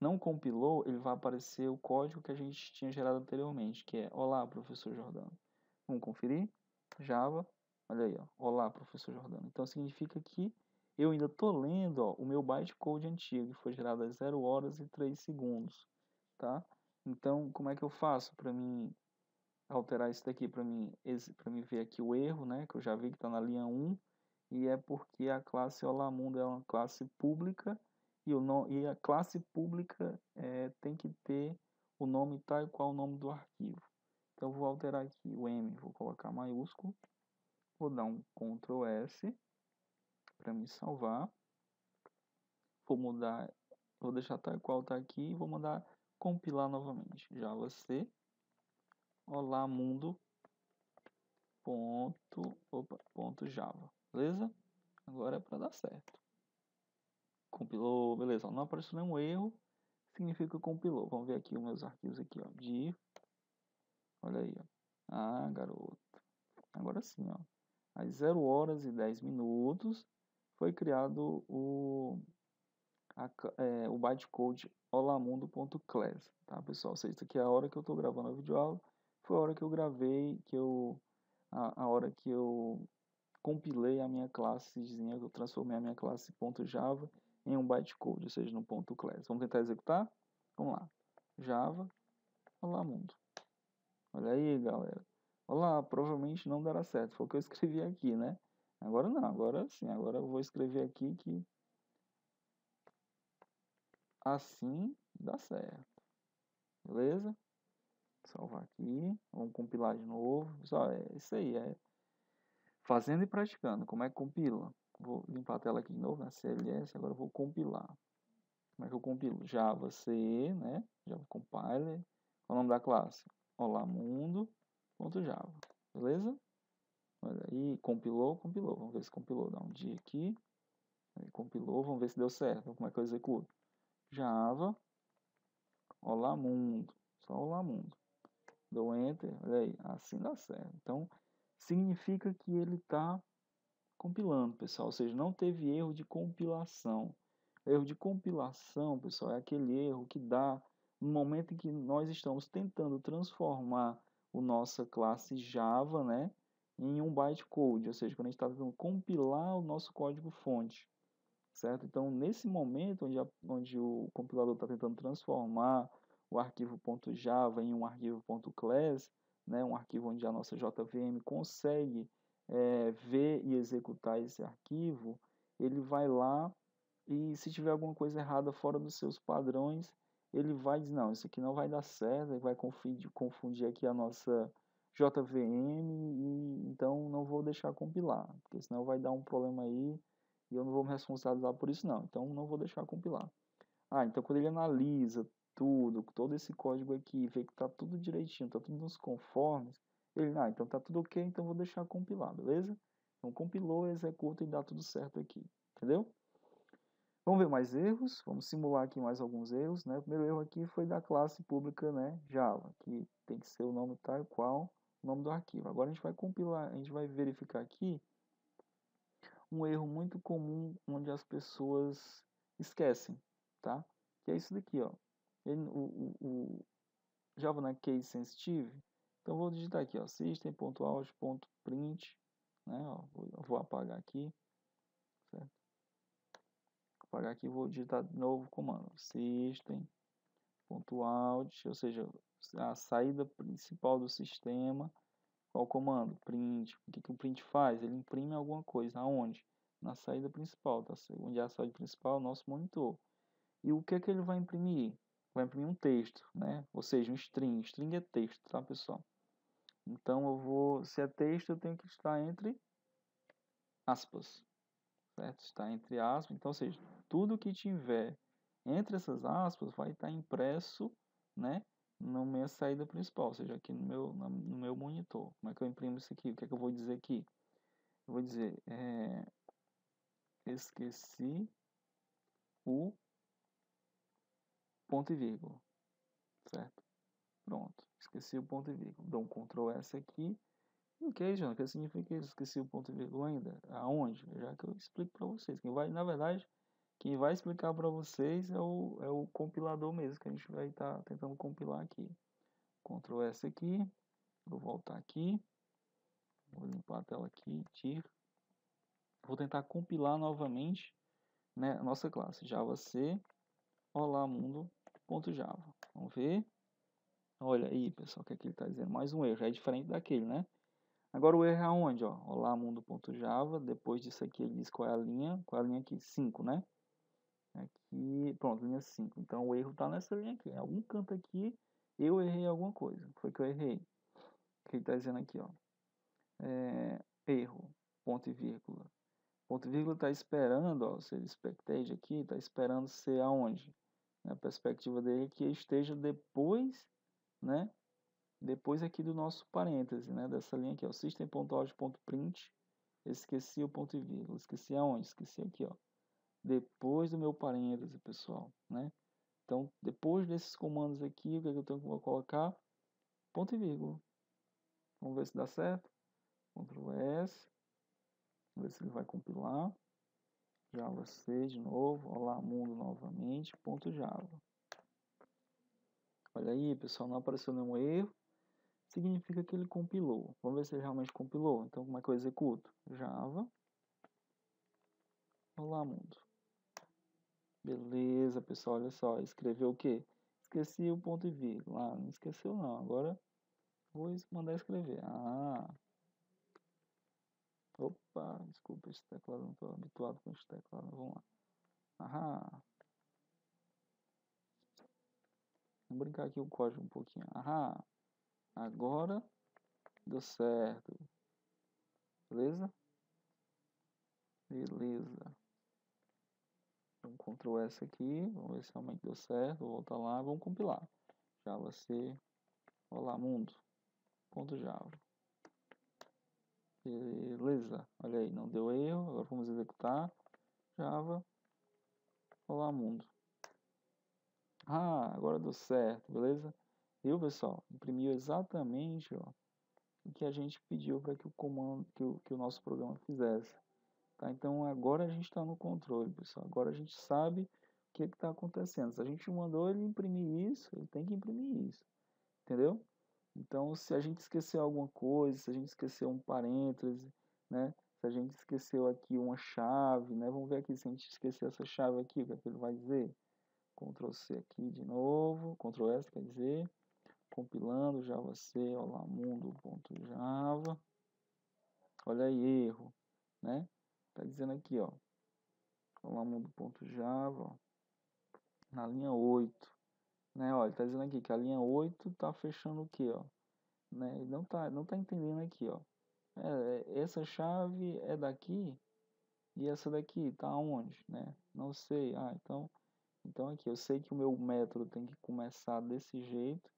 não compilou, ele vai aparecer o código que a gente tinha gerado anteriormente, que é olá, professor Jordano. Vamos conferir? Java, olha aí, ó. Olá, professor Jordano. Então significa que eu ainda estou lendo, ó, o meu bytecode antigo, que foi gerado às 0 horas e 3 segundos, tá? Então, como é que eu faço para mim alterar isso daqui, para mim ver aqui o erro, né? Que eu já vi que está na linha 1, e é porque a classe Olá Mundo é uma classe pública, e a classe pública tem que ter o nome tal e qual o nome do arquivo. Então, eu vou alterar aqui o M, vou colocar maiúsculo, vou dar um Ctrl S para me salvar, vou mudar, vou deixar tal e qual está aqui e vou mandar compilar novamente. Java C, olá mundo, ponto Java, beleza? Agora é para dar certo. Compilou, beleza, não apareceu nenhum erro, significa que compilou. Vamos ver aqui os meus arquivos aqui, ó, dir, olha aí, ó. Ah, garoto, agora sim, ó. Às 0 horas e 10 minutos foi criado o bytecode olamundo.class, tá, pessoal? Ou seja, isso aqui é a hora que eu estou gravando a videoaula, foi a hora que eu gravei, a hora que eu compilei a minha classezinha, eu transformei a minha classe .java em um bytecode, ou seja, no .class. Vamos tentar executar? Vamos lá. Java, olá mundo. Olha aí, galera. Olá, provavelmente não dará certo. Foi o que eu escrevi aqui, né? Agora não, agora sim. Agora eu vou escrever aqui que assim dá certo. Beleza? Salvar aqui. Vamos compilar de novo. Só é isso aí, é fazendo e praticando. Como é que compila? Vou limpar a tela aqui de novo, na CLS, agora eu vou compilar. Como é que eu compilo? Java CE, né? Java Compiler. Qual é o nome da classe? Olá mundo.java. Beleza? Olha aí, compilou. Vamos ver se compilou. Dá um dia aqui. Aí, compilou, vamos ver se deu certo. Então, como é que eu executo? Java, olá mundo. Só olá mundo. Dou enter, olha aí, assim dá certo. Então, significa que ele está compilando, pessoal. Ou seja, não teve erro de compilação. Erro de compilação, pessoal, é aquele erro que dá no momento em que nós estamos tentando transformar a nossa classe Java, né, em um bytecode. Ou seja, quando a gente está tentando compilar o nosso código-fonte. Certo? Então, nesse momento onde o compilador está tentando transformar o arquivo .java em um arquivo .class, né, um arquivo onde a nossa JVM consegue ver e executar esse arquivo, ele vai lá e se tiver alguma coisa errada fora dos seus padrões, ele vai dizer, não, isso aqui não vai dar certo, ele vai confundir aqui a nossa JVM e então não vou deixar compilar, porque senão vai dar um problema aí e eu não vou me responsabilizar por isso não, então não vou deixar compilar. Ah, então quando ele analisa tudo, todo esse código aqui, vê que está tudo direitinho, está tudo nos conformes, ele, então está tudo ok, então vou deixar compilar, beleza? Então compilou, executa e dá tudo certo aqui, entendeu? Vamos ver mais erros, vamos simular aqui mais alguns erros, né? O primeiro erro aqui foi da classe pública, né, Java, que tem que ser o nome tal qual o nome do arquivo. Agora a gente vai compilar, a gente vai verificar aqui um erro muito comum onde as pessoas esquecem, tá? Que é isso daqui, ó. O Java não é case sensitive, então vou digitar aqui, ó, system.out.print, né? Ó, vou apagar aqui, certo? Apagar aqui, vou digitar de novo o comando system.out, ou seja, a saída principal do sistema. Qual o comando? Print. O que o print faz? Ele imprime alguma coisa. Aonde? Na saída principal, tá? Onde é a saída principal? O nosso monitor. E o que é que ele vai imprimir? Vai imprimir um texto, né? Ou seja, um string. String é texto, tá, pessoal? Então eu vou, se é texto, eu tenho que estar entre aspas, certo? Está entre aspas. Então, ou seja, tudo que tiver entre essas aspas vai estar impresso, né? Na minha saída principal, ou seja, aqui no meu monitor. Como é que eu imprimo isso aqui? O que é que eu vou dizer aqui? Eu vou dizer, esqueci o ponto e vírgula, certo? Pronto, esqueci o ponto e vírgula. Dou um Ctrl S aqui. Ok, João, o que significa isso? Esqueci o ponto e vírgula ainda? Aonde? Já que eu explico para vocês. Quem vai, na verdade, quem vai explicar para vocês é o compilador mesmo, que a gente vai estar tentando compilar aqui. Ctrl S aqui, vou voltar aqui, vou limpar a tela aqui, tir. Vou tentar compilar novamente, né, a nossa classe Java C, olá mundo.java. Vamos ver. Olha aí, pessoal, o que é que ele está dizendo? Mais um erro, é diferente daquele, né? Agora o erro é aonde, ó? Olá mundo.java, depois disso aqui ele diz qual é a linha aqui? 5, né? Aqui, pronto, linha 5. Então o erro está nessa linha aqui. Em algum canto aqui eu errei alguma coisa. Foi que eu errei. O que ele está dizendo aqui, ó? Erro, ponto e vírgula. Ponto e vírgula está esperando, ó, se ele expected aqui, está esperando ser aonde? A perspectiva dele é que esteja depois, né? Depois aqui do nosso parêntese, né? Dessa linha aqui, ó, system.out.print. Esqueci o ponto e vírgula. Esqueci aonde? Esqueci aqui, ó. Depois do meu parêntese, pessoal, né? Então, depois desses comandos aqui, o que, é que eu tenho que colocar? Ponto e vírgula. Vamos ver se dá certo. Ctrl S. Vamos ver se ele vai compilar. Java C de novo. Olá, mundo novamente. Ponto Java. Olha aí, pessoal, não apareceu nenhum erro. Significa que ele compilou. Vamos ver se ele realmente compilou. Então, como é que eu executo? Java. Olá, mundo. Beleza, pessoal, olha só. Escreveu o quê? Esqueci o ponto e vírgula. Ah, não esqueceu não. Agora Vou mandar escrever. Opa, desculpa esse teclado, não estou habituado com esse teclado. Vamos lá. Vamos brincar aqui o código um pouquinho. Agora deu certo. Beleza? Beleza. Então, Ctrl S aqui. Vamos ver se realmente deu certo. Vou voltar lá. Vamos compilar. Java C. Olá, mundo. .java. Beleza. Olha aí, não deu erro. Agora vamos executar. Java. Olá, mundo. Agora deu certo. Beleza? Viu, pessoal? Imprimiu exatamente, ó, o que a gente pediu para que o comando, que o nosso programa fizesse. Tá? Então agora a gente está no controle, pessoal. Agora a gente sabe o que está acontecendo. Se a gente mandou ele imprimir isso, ele tem que imprimir isso. Entendeu? Então, se a gente esqueceu alguma coisa, se a gente esqueceu um parêntese, né? Se a gente esqueceu aqui uma chave, né? Vamos ver aqui se a gente esquecer essa chave aqui, o que é que ele vai dizer? Ctrl C aqui de novo, Ctrl S quer dizer, compilando, Java C, olá mundo.java. Olha aí, erro, né? Tá dizendo aqui, ó, olá mundo.java, na linha 8, né? Olha, tá dizendo aqui que a linha 8 tá fechando o quê, ó? Né? Ele não tá entendendo aqui, ó. Essa chave é daqui e essa daqui tá onde, né? Não sei. Então aqui eu sei que o meu método tem que começar desse jeito.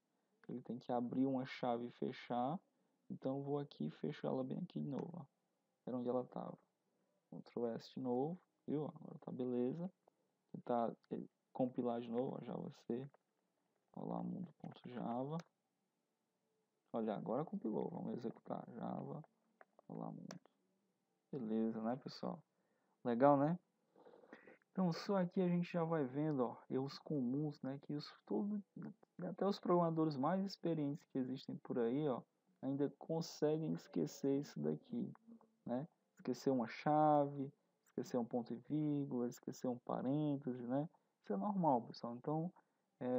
Ele tem que abrir uma chave e fechar. Então eu vou aqui e fecho ela bem aqui de novo, ó. Era onde ela tava. Ctrl S de novo, viu? Agora tá beleza. Tentar compilar de novo, ó, Java C. Olá mundo.java. Olha, agora compilou. Vamos executar Java. Olá mundo. Beleza, né, pessoal? Legal, né? Então, só aqui a gente já vai vendo, ó, erros comuns, né, que até os programadores mais experientes que existem por aí, ó, ainda conseguem esquecer isso daqui, né? Esquecer uma chave, esquecer um ponto e vírgula, esquecer um parêntese, né? Isso é normal, pessoal. Então,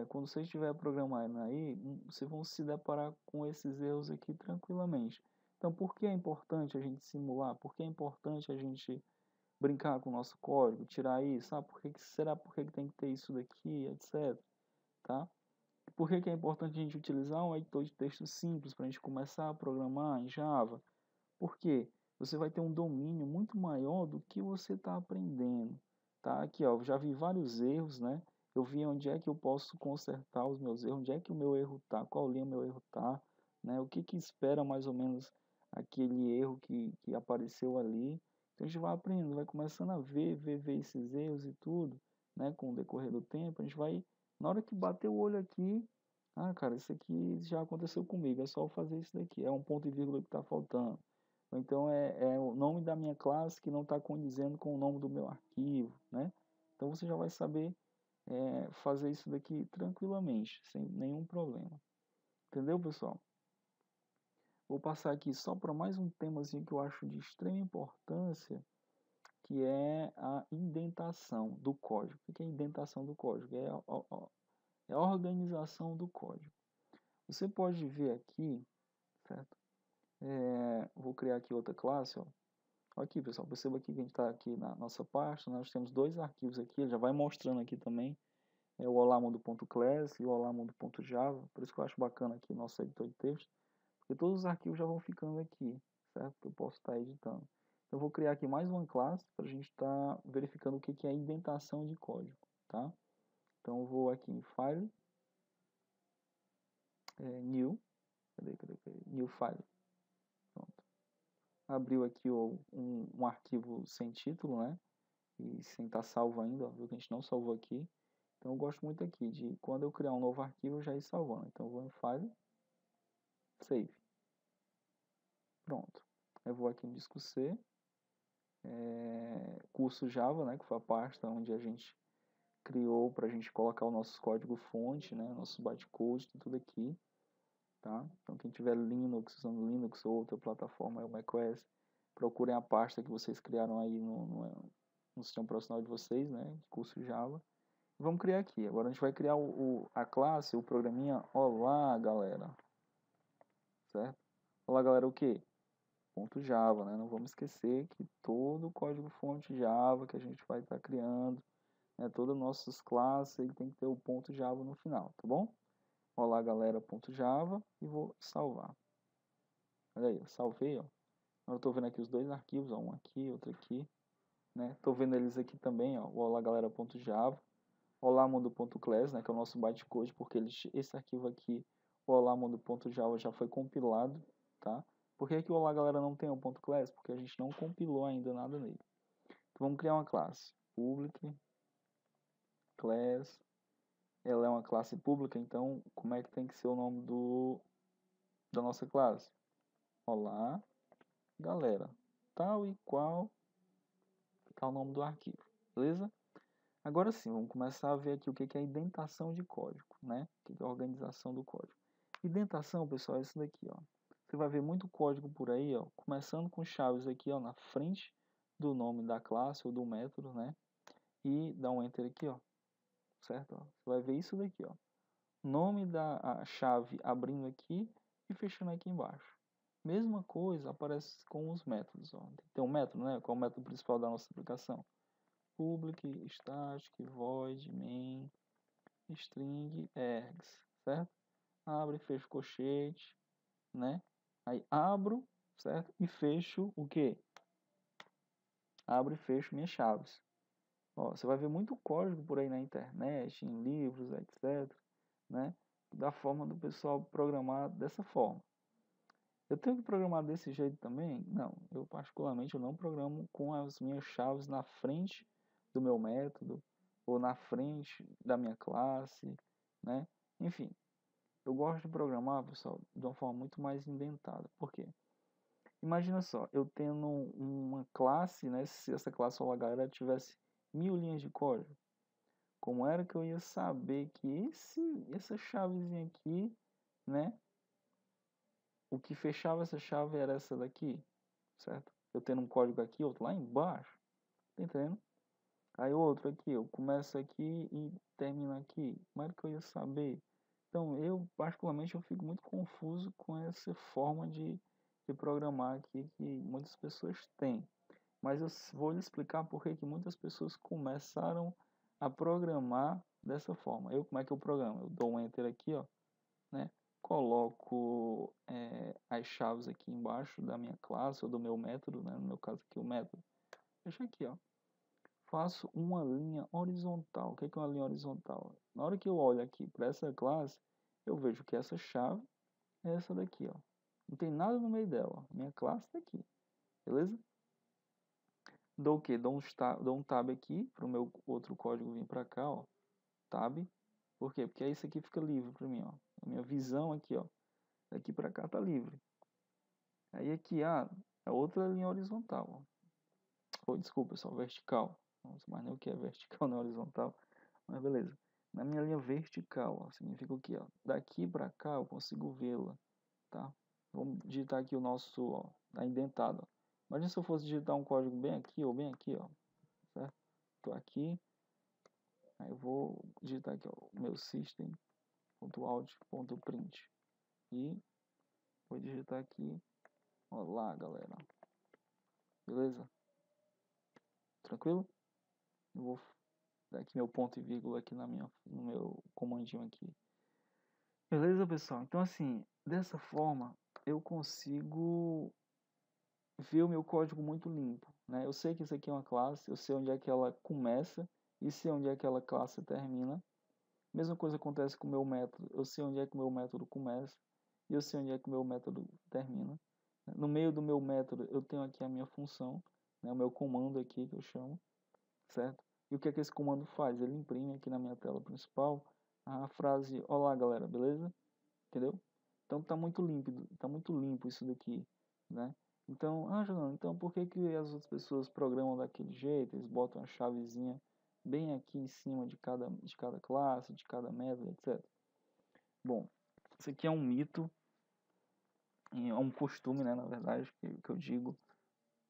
quando você estiver programando aí, vocês vão se deparar com esses erros aqui tranquilamente. Então, por que é importante a gente simular? Por que é importante a gente brincar com o nosso código, tirar isso, por que tem que ter isso daqui, etc, tá? Por que é importante a gente utilizar um editor de texto simples para a gente começar a programar em Java? Porque você vai ter um domínio muito maior do que você está aprendendo, tá? Aqui, ó, eu já vi vários erros, né? Eu vi onde é que eu posso consertar os meus erros, onde é que o meu erro tá, qual linha o meu erro tá, né? O que espera mais ou menos aquele erro que apareceu ali. Então a gente vai aprendendo, vai começando a ver esses erros e tudo, né? Com o decorrer do tempo, a gente vai, na hora que bater o olho aqui, cara, isso aqui já aconteceu comigo, é só eu fazer isso daqui, é um ponto e vírgula que está faltando. Ou então é o nome da minha classe que não está condizendo com o nome do meu arquivo, né? Então você já vai saber fazer isso daqui tranquilamente, sem nenhum problema. Entendeu, pessoal? Vou passar aqui só para mais um temazinho que eu acho de extrema importância, que é a indentação do código. O que é a indentação do código? É a organização do código. Você pode ver aqui, certo? Vou criar aqui outra classe, ó. Aqui, pessoal, perceba aqui que a gente está aqui na nossa pasta, nós temos dois arquivos aqui, ele já vai mostrando aqui também, o olamundo.class e o olamundo.java, por isso que eu acho bacana aqui o nosso editor de texto, porque todos os arquivos já vão ficando aqui, certo? Eu posso estar editando. Então, eu vou criar aqui mais uma classe para a gente estar verificando o que é a indentação de código, tá? Então, eu vou aqui em File, New, cadê? New File, pronto. Abriu aqui um arquivo sem título, né? E sem estar salvo ainda, ó, viu que a gente não salvou aqui. Então eu gosto muito aqui de quando eu criar um novo arquivo eu já ir salvando. Então eu vou em File, Save. Pronto. Eu vou aqui no disco C, curso Java, né, que foi a pasta onde a gente criou para a gente colocar o nosso código fonte, né, nosso bytecode, tudo aqui. Tá? Então quem tiver Linux, usando Linux ou outra plataforma, é o macOS, procurem a pasta que vocês criaram aí no sistema profissional de vocês, né, curso Java. Vamos criar aqui. Agora a gente vai criar a classe, o programinha. Olá, galera. certo? Olá, galera, o quê? Ponto Java, né? Não vamos esquecer que todo o código-fonte Java que a gente vai estar criando, né? Todas as nossas classes, ele tem que ter o ponto Java no final, tá bom? Olá, galera, ponto Java e vou salvar. Olha aí, eu salvei, ó. Eu estou vendo aqui os dois arquivos, ó, um aqui, outro aqui, né? Tô vendo eles aqui também, ó, o olá galera.java, olá mundo.class, né, que é o nosso bytecode, porque esse arquivo aqui, o olá mundo.java já foi compilado, tá? Por que que o olá galera não tem um .class? Porque a gente não compilou ainda nada nele. Então vamos criar uma classe, public class, ela é uma classe pública, então como é que tem que ser o nome da nossa classe? Olá galera, tal e qual tá o nome do arquivo, beleza? Agora sim, vamos começar a ver aqui o que é indentação de código, né? O que é a organização do código. Indentação, pessoal, é isso daqui, ó. Você vai ver muito código por aí, ó, começando com chaves aqui, ó, na frente do nome da classe ou do método, né? E dá um enter aqui, ó, certo? Ó, você vai ver isso daqui, ó. Nome da chave abrindo aqui e fechando aqui embaixo. Mesma coisa aparece com os métodos, ó. Tem um método, né? Qual é o método principal da nossa aplicação? Public, static, void, main, string, args, certo? Abre e fecha o colchete, né? Aí abro, certo? E fecho o quê? Abro e fecho minhas chaves. Ó, você vai ver muito código por aí na internet, em livros, etc, né? Da forma do pessoal programar dessa forma. Eu tenho que programar desse jeito também? Não, eu particularmente eu não programo com as minhas chaves na frente do meu método ou na frente da minha classe, né? Enfim, eu gosto de programar, pessoal, de uma forma muito mais indentada. Por quê? Imagina só, eu tendo uma classe, né? Se essa classe ou galera tivesse 1000 linhas de código, como era que eu ia saber que essa chavezinha aqui, né? O que fechava essa chave era essa daqui, certo? Eu tendo um código aqui, outro lá embaixo, tá entendendo? Aí outro aqui, eu começo aqui e termino aqui. Como é que eu ia saber? Então, eu particularmente eu fico muito confuso com essa forma de programar aqui que muitas pessoas têm. Mas eu vou lhe explicar por que muitas pessoas começaram a programar dessa forma. Como é que eu programo? Eu dou um enter aqui, ó, né? Coloco as chaves aqui embaixo da minha classe ou do meu método, né? No meu caso aqui o método. Deixa aqui, ó. Faço uma linha horizontal. O que é uma linha horizontal? Na hora que eu olho aqui para essa classe, eu vejo que essa chave é essa daqui, ó. Não tem nada no meio dela, ó. Minha classe está aqui, beleza? Dou o quê? Dou um tab aqui para o meu outro código vir para cá, ó. Tab. Por quê? Porque aí isso aqui fica livre para mim, ó. A minha visão aqui, ó. Daqui para cá tá livre. Aí aqui, é outra linha horizontal, ó. Oh, desculpa, pessoal, vertical. Não sei mais nem o que é vertical na horizontal. Mas beleza. Na minha linha vertical, ó, significa o quê? Ó? Daqui para cá eu consigo vê-la, tá? Vamos digitar aqui o nosso, ó, tá indentado. Ó. Imagina se eu fosse digitar um código bem aqui ou bem aqui, ó, certo? Tô aqui, aí eu vou digitar aqui, ó, meu system.out.print e vou digitar aqui, olá, galera. Beleza? Tranquilo? Eu vou dar aqui meu ponto e vírgula aqui no meu comandinho aqui. Beleza, pessoal? Então, assim, dessa forma, eu consigo ver o meu código muito limpo, né? Eu sei que isso aqui é uma classe, eu sei onde é que ela começa e sei onde é que aquela classe termina. Mesma coisa acontece com o meu método, eu sei onde é que o meu método começa e eu sei onde é que o meu método termina. No meio do meu método, eu tenho aqui a minha função, né? O meu comando aqui que eu chamo, certo? E o que é que esse comando faz? Ele imprime aqui na minha tela principal a frase, olá galera, beleza? Entendeu? Então tá muito limpo isso daqui, né? Então, Jonathan, então por que que as outras pessoas programam daquele jeito? Eles botam a chavezinha bem aqui em cima de cada classe, de cada método, etc. Bom, isso aqui é um mito, é um costume, né, na verdade, que eu digo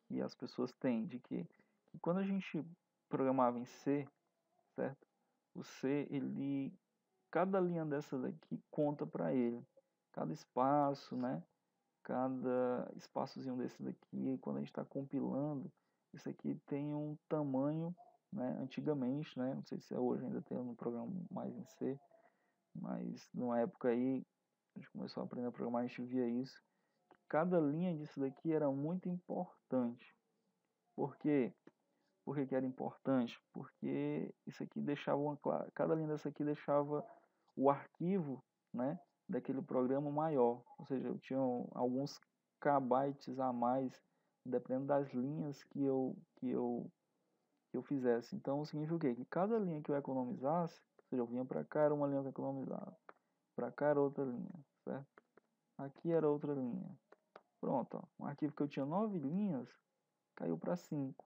que as pessoas têm, de que quando a gente programava em C, certo? O C, cada linha dessa daqui conta para ele. Cada espaço, né? cada espaçozinho desse daqui, quando a gente está compilando, isso aqui tem um tamanho, né, antigamente, né, não sei se é hoje, ainda tem um programa mais em C, mas numa época aí, a gente começou a aprender a programar, a gente via isso. Cada linha disso daqui era muito importante. Por quê? Por que era importante? Porque isso aqui deixava cada linha dessa aqui deixava o arquivo, né, daquele programa maior. Ou seja, eu tinha alguns kbytes a mais, dependendo das linhas que eu fizesse. Então significa o quê? Que cada linha que eu economizasse, ou seja, eu vinha para cá, era uma linha que eu economizava. Para cá era outra linha, certo? Aqui era outra linha. Pronto, ó. Um arquivo que eu tinha 9 linhas, caiu para 5.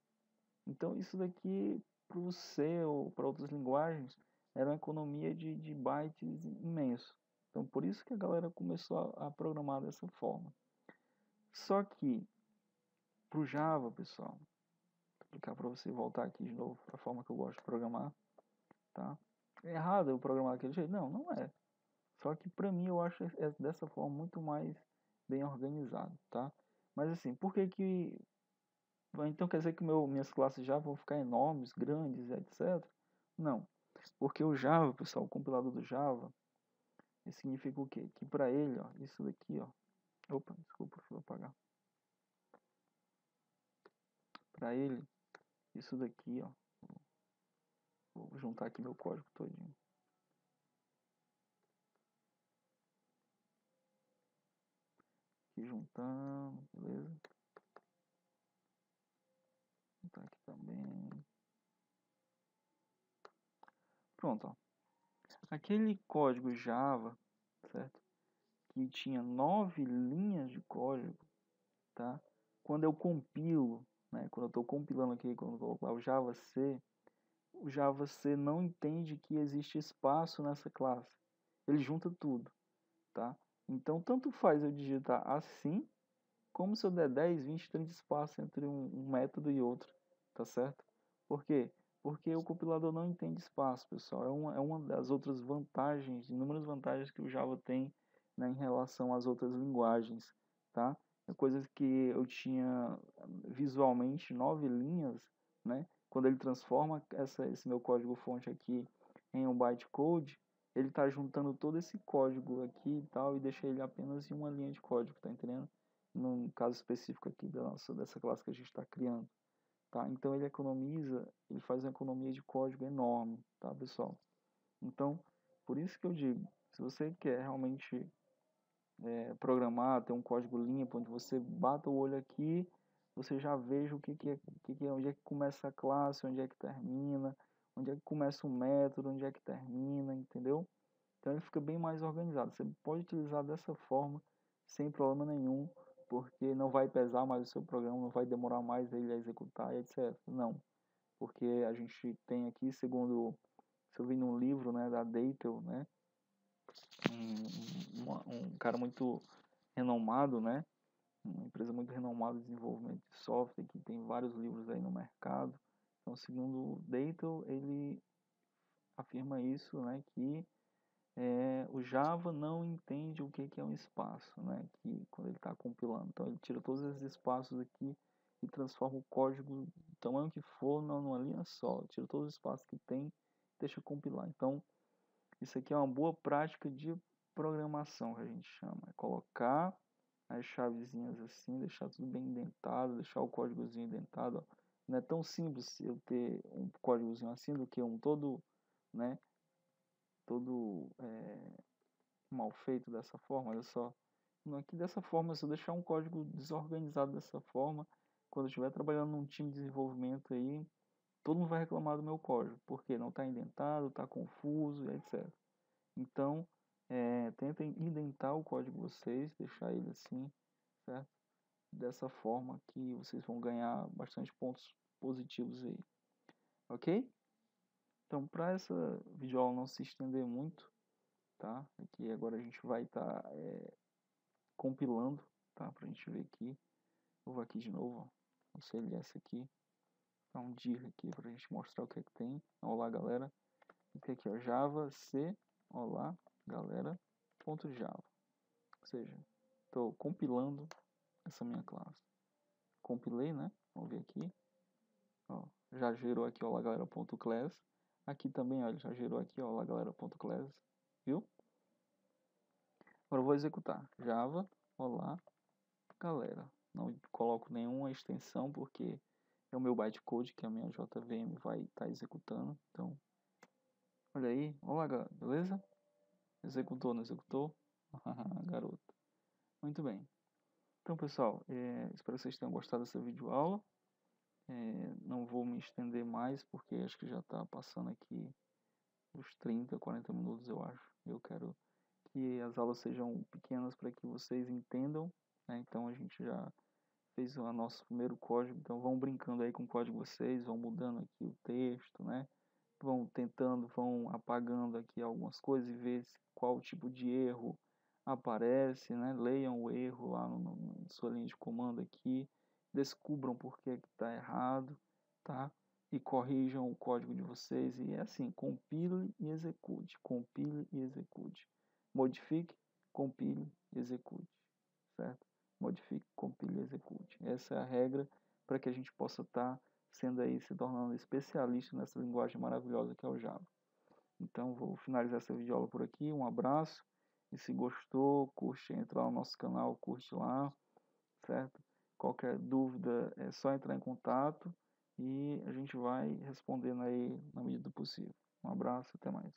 Então isso daqui, para o C ou para outras linguagens, era uma economia de bytes imenso. Então por isso que a galera começou a programar dessa forma. Só que, para o Java, pessoal, vou explicar para você voltar aqui de novo para a forma que eu gosto de programar, tá? É errado eu programar daquele jeito? Não, não é. Só que para mim eu acho dessa forma muito mais bem organizado, tá? Mas assim, por que que... Então quer dizer que minhas classes Java vão ficar enormes, grandes, etc? Não. Porque o Java, pessoal, o compilador do Java, significa o quê? Que para ele, ó, isso daqui, ó... Opa, desculpa, deixa eu apagar. Para ele, isso daqui, ó... Vou juntar aqui meu código todinho. Aqui juntando, beleza? Juntar aqui também. Pronto, ó. Aquele código Java, certo? Que tinha 9 linhas de código, tá? Quando eu compilo, né? Quando eu estou compilando aqui, quando eu coloco lá o Java C não entende que existe espaço nessa classe. Ele junta tudo, tá? Então, tanto faz eu digitar assim, como se eu der 10, 20, 30 espaços entre um método e outro, tá certo? Por quê? Porque o compilador não entende espaço, pessoal. É uma das outras vantagens, inúmeras vantagens que o Java tem, né, em relação às outras linguagens, tá? É coisa que eu tinha visualmente 9 linhas, né? Quando ele transforma esse meu código-fonte aqui em um bytecode, ele está juntando todo esse código aqui e tal e deixa ele apenas em uma linha de código, tá entendendo? No caso específico aqui dessa classe que a gente está criando, tá? Então ele faz uma economia de código enorme, tá, pessoal? Então, por isso que eu digo, se você quer realmente programar, ter um código limpo, onde você bata o olho aqui, você já veja onde é que começa a classe, onde é que termina, onde é que começa o método, onde é que termina, entendeu? Então ele fica bem mais organizado. Você pode utilizar dessa forma sem problema nenhum, porque não vai pesar mais o seu programa, não vai demorar mais ele a executar, etc. Não, porque a gente tem aqui, segundo, se eu vi num livro, né, da Deitel, né, um cara muito renomado, né, uma empresa muito renomada de desenvolvimento de software, que tem vários livros aí no mercado. Então, segundo o Deitel, ele afirma isso, né, que o Java não entende o que é um espaço, né? Que quando ele está compilando. Então ele tira todos esses espaços aqui e transforma o código do tamanho que for numa linha só. Tira todos os espaços que tem e deixa compilar. Então isso aqui é uma boa prática de programação que a gente chama. É colocar as chavezinhas assim, deixar tudo bem indentado, deixar o códigozinho indentado. Ó. Não é tão simples eu ter um códigozinho assim do que um todo, né? Todo mal feito dessa forma, olha só. Aqui dessa forma, se eu deixar um código desorganizado dessa forma, quando eu estiver trabalhando num time de desenvolvimento aí, todo mundo vai reclamar do meu código, porque não está indentado, está confuso, etc. Então, tentem indentar o código de vocês, deixar ele assim, certo? Dessa forma que vocês vão ganhar bastante pontos positivos aí, ok? Então, para essa videoaula não se estender muito, tá? Aqui agora a gente vai estar compilando, tá? Pra gente ver aqui. Eu vou aqui de novo, ó. Vou CLS aqui. Dá um dir aqui pra gente mostrar o que é que tem. Olá, galera. Aqui, ó, Java C. Olá, galera. .java. Ou seja, estou compilando essa minha classe. Compilei, né? Vamos ver aqui. Ó, já gerou aqui, ó, galera.class. Aqui também, ó, ele já gerou aqui, ó, galera.class. Viu? Agora eu vou executar. Java, olá, galera. Não coloco nenhuma extensão porque é o meu bytecode que a minha JVM vai estar executando. Então, olha aí. Olá, galera. Beleza? Executou, não executou? Garoto. Muito bem. Então, pessoal, espero que vocês tenham gostado dessa videoaula. Não vou me estender mais, porque acho que já está passando aqui os 30, 40 minutos, eu acho. Eu quero que as aulas sejam pequenas para que vocês entendam, né? Então, a gente já fez o nosso primeiro código, então vão brincando aí com o código de vocês, vão mudando aqui o texto, né? Vão tentando, vão apagando aqui algumas coisas e ver qual tipo de erro aparece, né? Leiam o erro lá na sua linha de comando aqui, descubram por que está errado, tá? E corrijam o código de vocês e é assim, compile e execute, modifique, compile e execute, certo? Modifique, compile e execute. Essa é a regra para que a gente possa estar sendo aí, se tornando especialista nessa linguagem maravilhosa que é o Java. Então, vou finalizar essa videoaula por aqui. Um abraço. E se gostou, curte, entra lá no nosso canal, curte lá, certo? Qualquer dúvida é só entrar em contato e a gente vai respondendo aí na medida do possível. Um abraço, até mais.